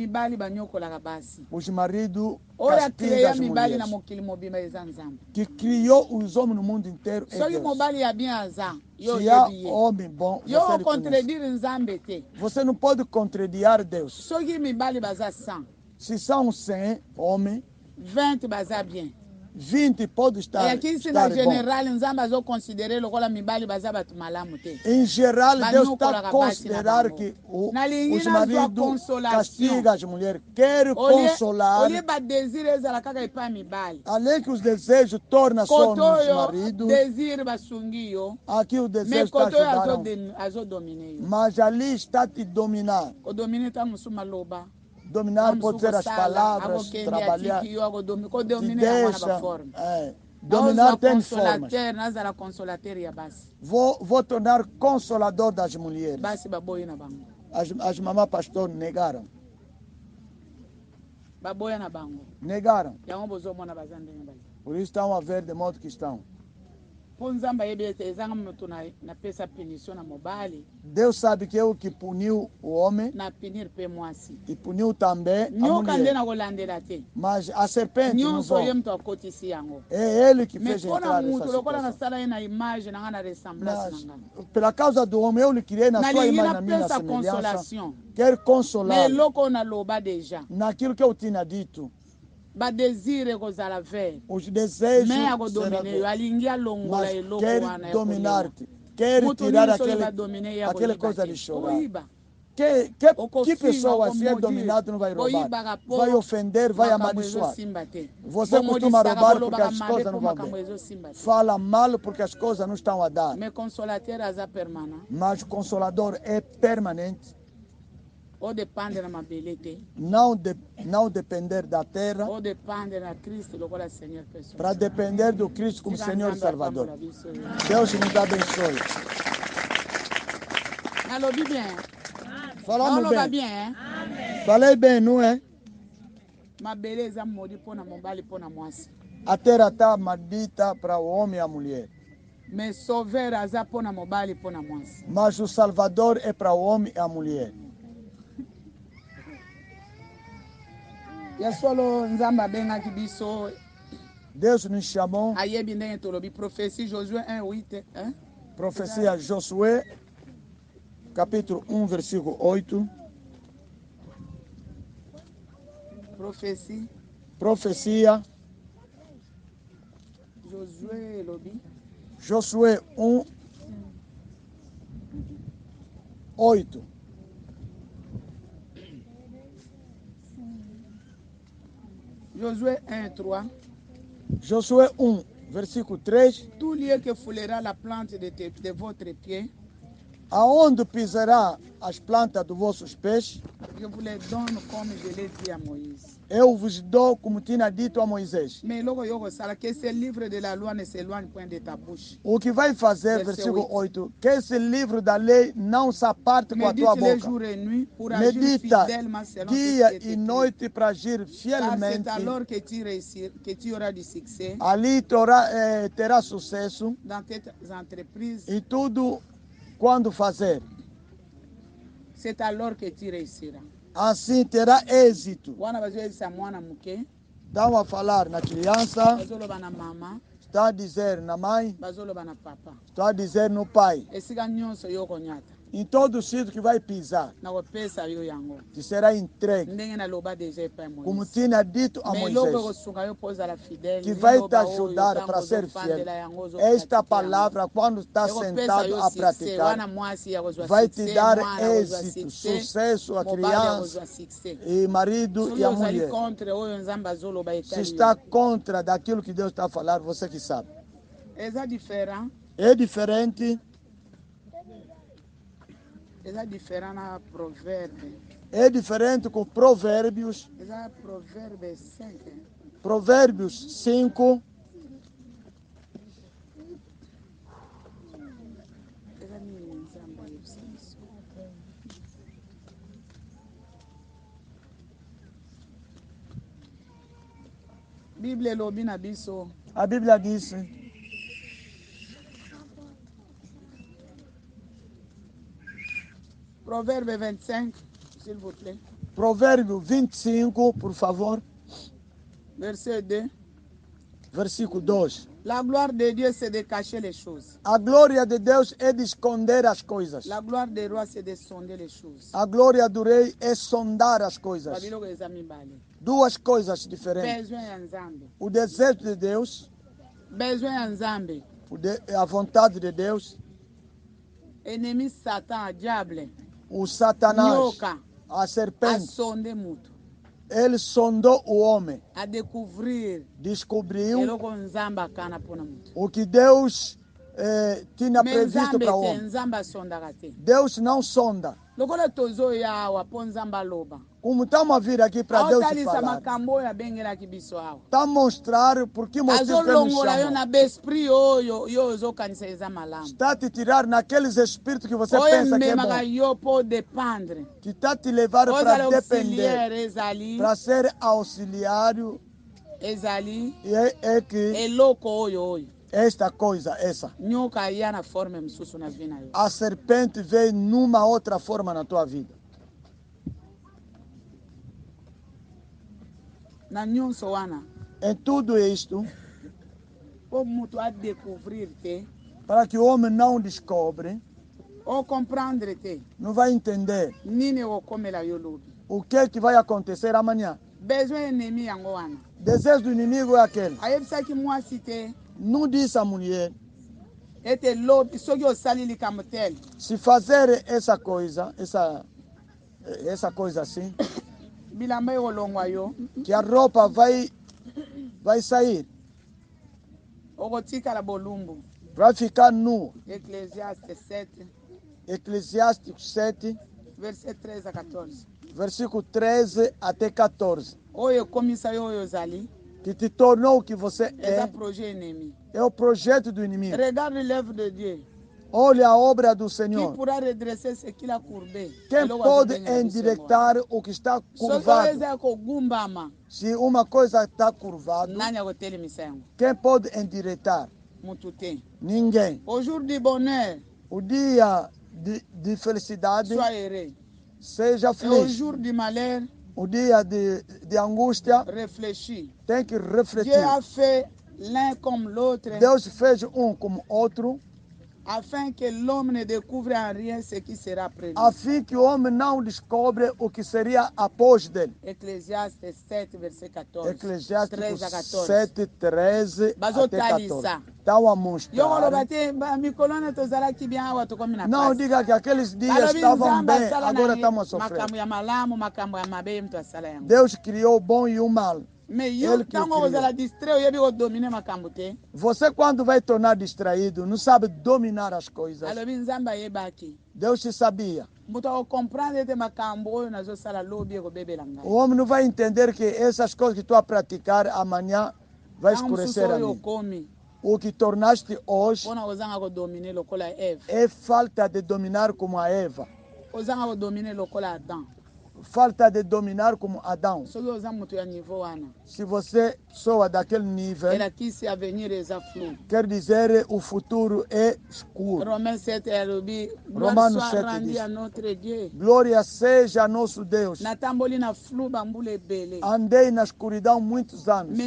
Os maridos castigam as mulheres. Que criou os homens no mundo inteiro é Deus. Se há homem bom, você não pode contrariar Deus. Se são 100 homens, 20 pode estar, estar em geral, Deus está a considerar que os maridos castigam as mulheres. Quer consolar. Além que os desejos tornam só nos maridos. Aqui o desejo está ajudando. Mas ali está te dominar. Dominar pode ser as palavras, trabalhar. Dominar tem formas. Vou tornar consolador das mulheres. As mamães pastor negaram. Negaram. Por isso estão a ver de modo que estão. Deus sabe que é o que puniu o homem e puniu também a mulher. Mas a serpente não foi. É ele que fez entrar nessa situação. Pela causa do homem, eu lhe criei na sua imagem, na minha semelhança. Quero consolar naquilo que eu tinha dito. Os desejos mas quer dominar-te, quer tirar aquela coisa de chorar. Que pessoa se é dominado não vai roubar? Vai ofender, vai amaldiçoar. Você costuma roubar porque as coisas não vão bem. Fala mal porque as coisas não estão a dar. Mas o Consolador é permanente. Não depender da terra, para depender do Cristo como Senhor e Salvador. Deus nos abençoe. Falamos bem. Falei bem, não é? A terra está maldita para o homem e a mulher. Mas o Salvador é para o homem e a mulher. Deus nos chamou. Profecia Josué, capítulo 1, versículo 8. Profecia. Josué 1, 8. Josué 1, 3. Josué 1, versículo 3. Tout lieu que foulera la plante de votre pied, aonde pisará as plantas dos vossos pés, je vous les donne comme je l'ai dit à Moïse. Eu vos dou como tinha dito a Moisés. Mais que esse livre de la loi ne s'éloigne point de ta bouche. O que vai fazer, versículo 8, que esse livro da lei não se aparte com a tua boca. Jour et nuit pour medita dia e noite para agir fielmente. C'est alors que tu auras du succès. Ali terá sucesso. Dans tes entreprises. E tudo quando fazer. C'est alors que tu réussiras. Assim terá êxito. Estão a falar na criança, está a dizer na mãe, está a dizer no pai. Em todo sítio que vai pisar, te será entregue, como tinha dito a Moisés, que vai te ajudar para ser fiel. Esta palavra, quando está sentado a praticar, vai te dar êxito, sucesso a criança, e marido e a mulher. Se está contra daquilo que Deus está a falar, você que sabe. É diferente. É diferente com Provérbios. Provérbios 5. A Bíblia diz. Provérbio 25, s'il vous plaît. Provérbio 25, por favor. Verset 2. Versículo 2. La gloire de Dieu, c'est de cacher les choses. A glória de Deus é de esconder as coisas. La gloire des rois, c'est de sonder les choses. A glória do rei é sondar as coisas. Duas coisas diferentes. O desejo de Deus. A vontade de Deus. Ennemi Satan, diable. O Satanás, a serpente, ele sondou o homem. Descobriu o que Deus tinha previsto para o homem. Deus não sonda. Como estamos a vir aqui para Deus falar. Está mostrar por que motivo Ele nos chamou. Está te tirar naqueles espíritos que você pensa que é bom. Que está te levar para depender. Para ser auxiliário. É que esta coisa, essa. A serpente veio numa outra forma na tua vida. Em tudo isto, para que o homem não descobre, não vai entender o que vai acontecer amanhã. Desejo do inimigo é aquele. Não disse a mulher, se fazer essa coisa assim, que a roupa vai sair, vai ficar nu. Eclesiastes 7, versículo 13 até 14. Que te tornou o que você é. É o projeto do inimigo. Olha a obra do Senhor. Quem pode endireitar o que está curvado? Se uma coisa está curvada, quem pode endireitar? Ninguém. O dia de felicidade, seja feliz. O dia de angústia, tem que refletir. Deus fez um como outro, afin que l'homme ne découvre en rien ce qui sera après lui. Afin que o homem não descobre o que seria após dele. Eclesiastes 7, verset 14. Eclesiastes 7, 13 até 14. Então a mostrar. Não diga que aqueles dias estavam bem, agora estamos a sofrer. Deus criou o bom e o mal. Você quando vai tornar distraído, não sabe dominar as coisas. Deus te sabia. O homem não vai entender que essas coisas que tu a praticar amanhã vai escurecer a mim. O que tornaste hoje é falta de dominar como a Eva. Falta de dominar como Adão. Se você soa daquele nível, quer dizer o futuro é escuro. Romanos 7 diz: glória seja nosso Deus. Andei na escuridão muitos anos,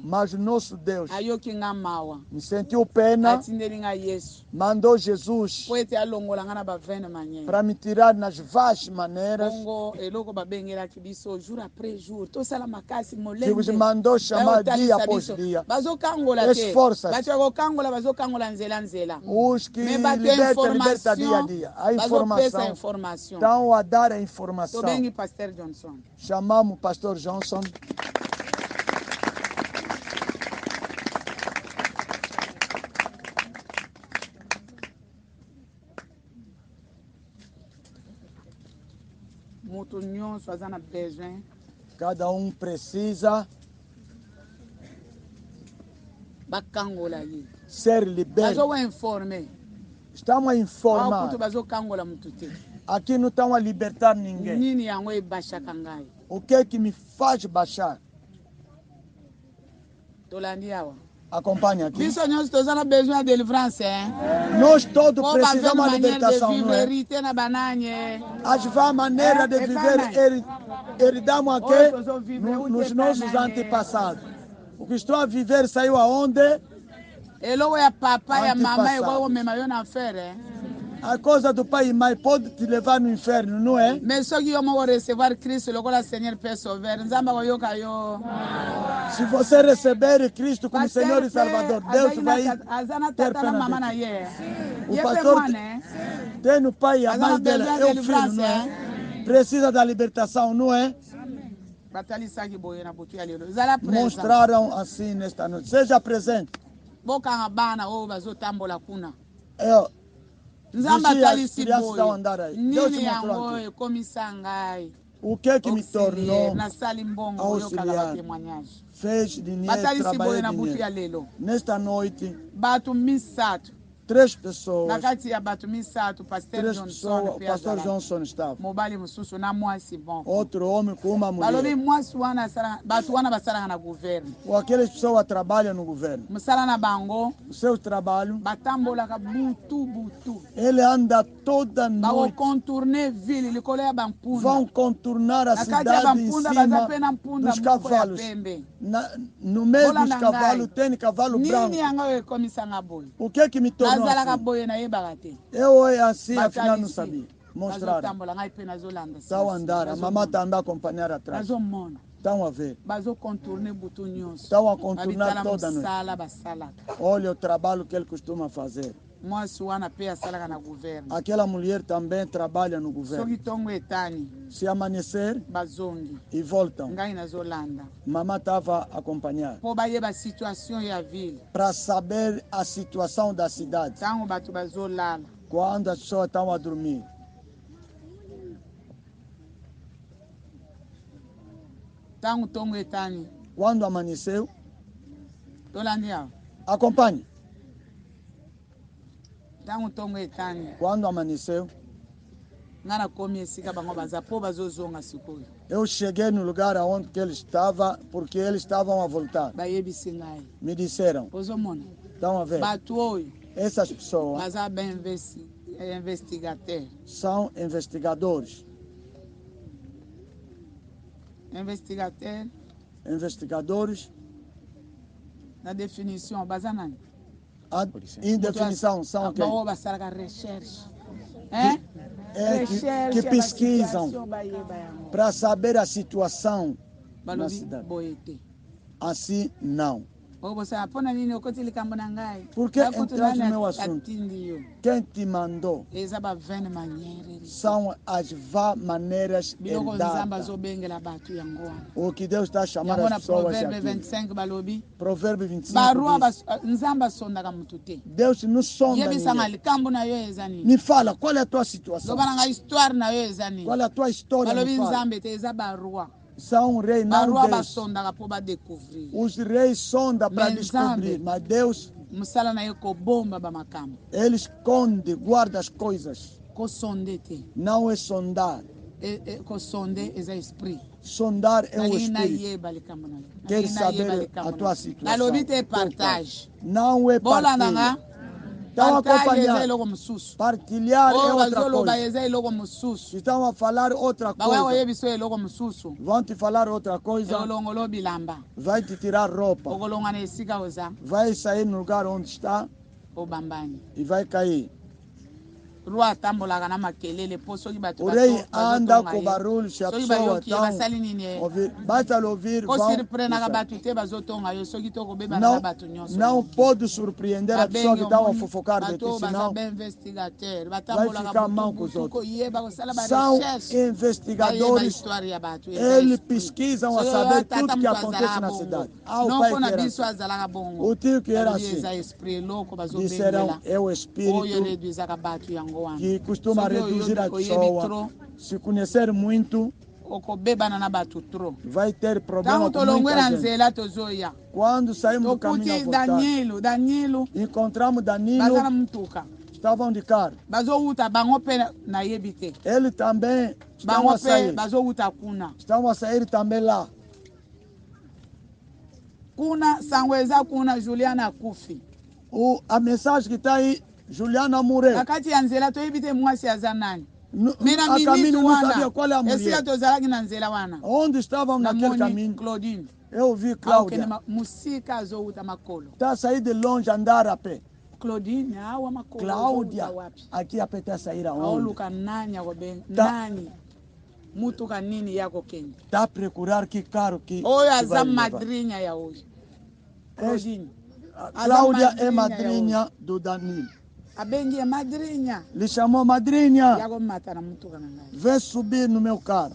mas nosso Deus me sentiu pena, mandou Jesus para me tirar nas várias maneiras. Que vos mandou chamar dia após dia. Esforça-se. Os que libertam dia a dia. A informação. Estão a dar a informação. Chamamos o pastor Johnson. Cada um precisa ser liberto. Estamos a informar. Aqui não estão a libertar ninguém. O que é que me faz baixar? Acompanha aqui. Nós todos precisamos de libertação, não é? As maneiras de viver herdamos aqui nos nossos antepassados. O que estou a viver saiu aonde? A coisa do pai e mãe pode te levar no inferno, não é? Se você receber Cristo como Senhor e Salvador, Deus vai ter pena de ti. O pastor tem o pai e a mãe dele, é o filho, não é? Precisa da libertação, não é? Mostraram assim nesta noite. Seja presente. nzambe atalisi boye nini yango ekomisa ngai o que me tornou nasali mbongo oyokaka batémoignage fez de batalisi boye na butu ya lelo nesta noite bato misato 3 pessoas. Na kati ya bato misato pasteur Johnson estava. Mobali mususu na mwasi bon. Outro homem com uma mulher. Balobi mwasi wana sala bato wana basala na governo. Aquelas pessoas trabalham no governo. Musala na bango. O seu trabalho. Batambola ka butu. Ele anda toda noite. Vão contorner ville, likolo ya bampunda. Vão contornar a cidade em cima dos cavalos. No meio dos cavalos tem cavalo branco. O que me tornou assim? Eu assim, afinal não sabia. Mostrar. Estão a andar, a mamãe está andando a acompanhar atrás. Estão a ver. Estão a contornar toda a noite. Olha o trabalho que ele costuma fazer. Aquela mulher também trabalha no governo. Se amanhecer e voltam. Mamãe estava a acompanhar. Para saber a situação da cidade. Quando as pessoas estão a dormir. Quando amanheceu, acompanhe. Quando amanheceu, eu cheguei no lugar onde ele estava, porque eles estavam a voltar. Me disseram. Estão a ver? Essas pessoas são investigadores. Investigadores. Na definição, bazanani. Em definição, são que pesquisam para saber a situação na cidade. Assim, não. Por que entrar no meu assunto? Quem te mandou são as maneiras herdadas. O que Deus está chamando as pessoas aqui. Provérbio 25 diz, Deus nos sonda ninguém. Me fala, qual é a tua situação? Qual é a tua história? São um rei, não Deus. Os reis sondam para descobrir, mas Deus, Ele esconde, guarda as coisas. Não é sondar. Sondar é o Espírito. Quer saber a tua situação. Não é partilha. Estão a acompanhar. Partilhar é outra coisa. Estão a falar outra coisa. Vão te falar outra coisa. Vai te tirar roupa. Vai sair no lugar onde está. E vai cair. O rei anda com barulho, se a pessoa basta ouvir, não pode surpreender a pessoa que está a fofocar de ti, senão vai ficar mal com os outros. São investigadores, eles pesquisam a saber tudo que acontece na cidade. O tio que era assim, disseram, é o Espírito que costuma reduzir a pessoa. Se conhecer muito, vai ter problema com muita gente. Quando saímos do caminho a voltar, encontramos Danilo, estavam de carro. Ele também estavam a sair. Estavam a sair também lá. A mensagem que está aí, Juliana morreu. A caminho não sabia qual é a mulher. Onde estavam naquele caminho? Eu vi Cláudia. Está a sair de longe, andar a pé. Cláudia, aqui a pé está a sair aonde? Está a procurar que carro que vai madrinha ya hoje. Cláudia é madrinha do Danilo. Lhe chamou madrinha. Vem subir no meu carro.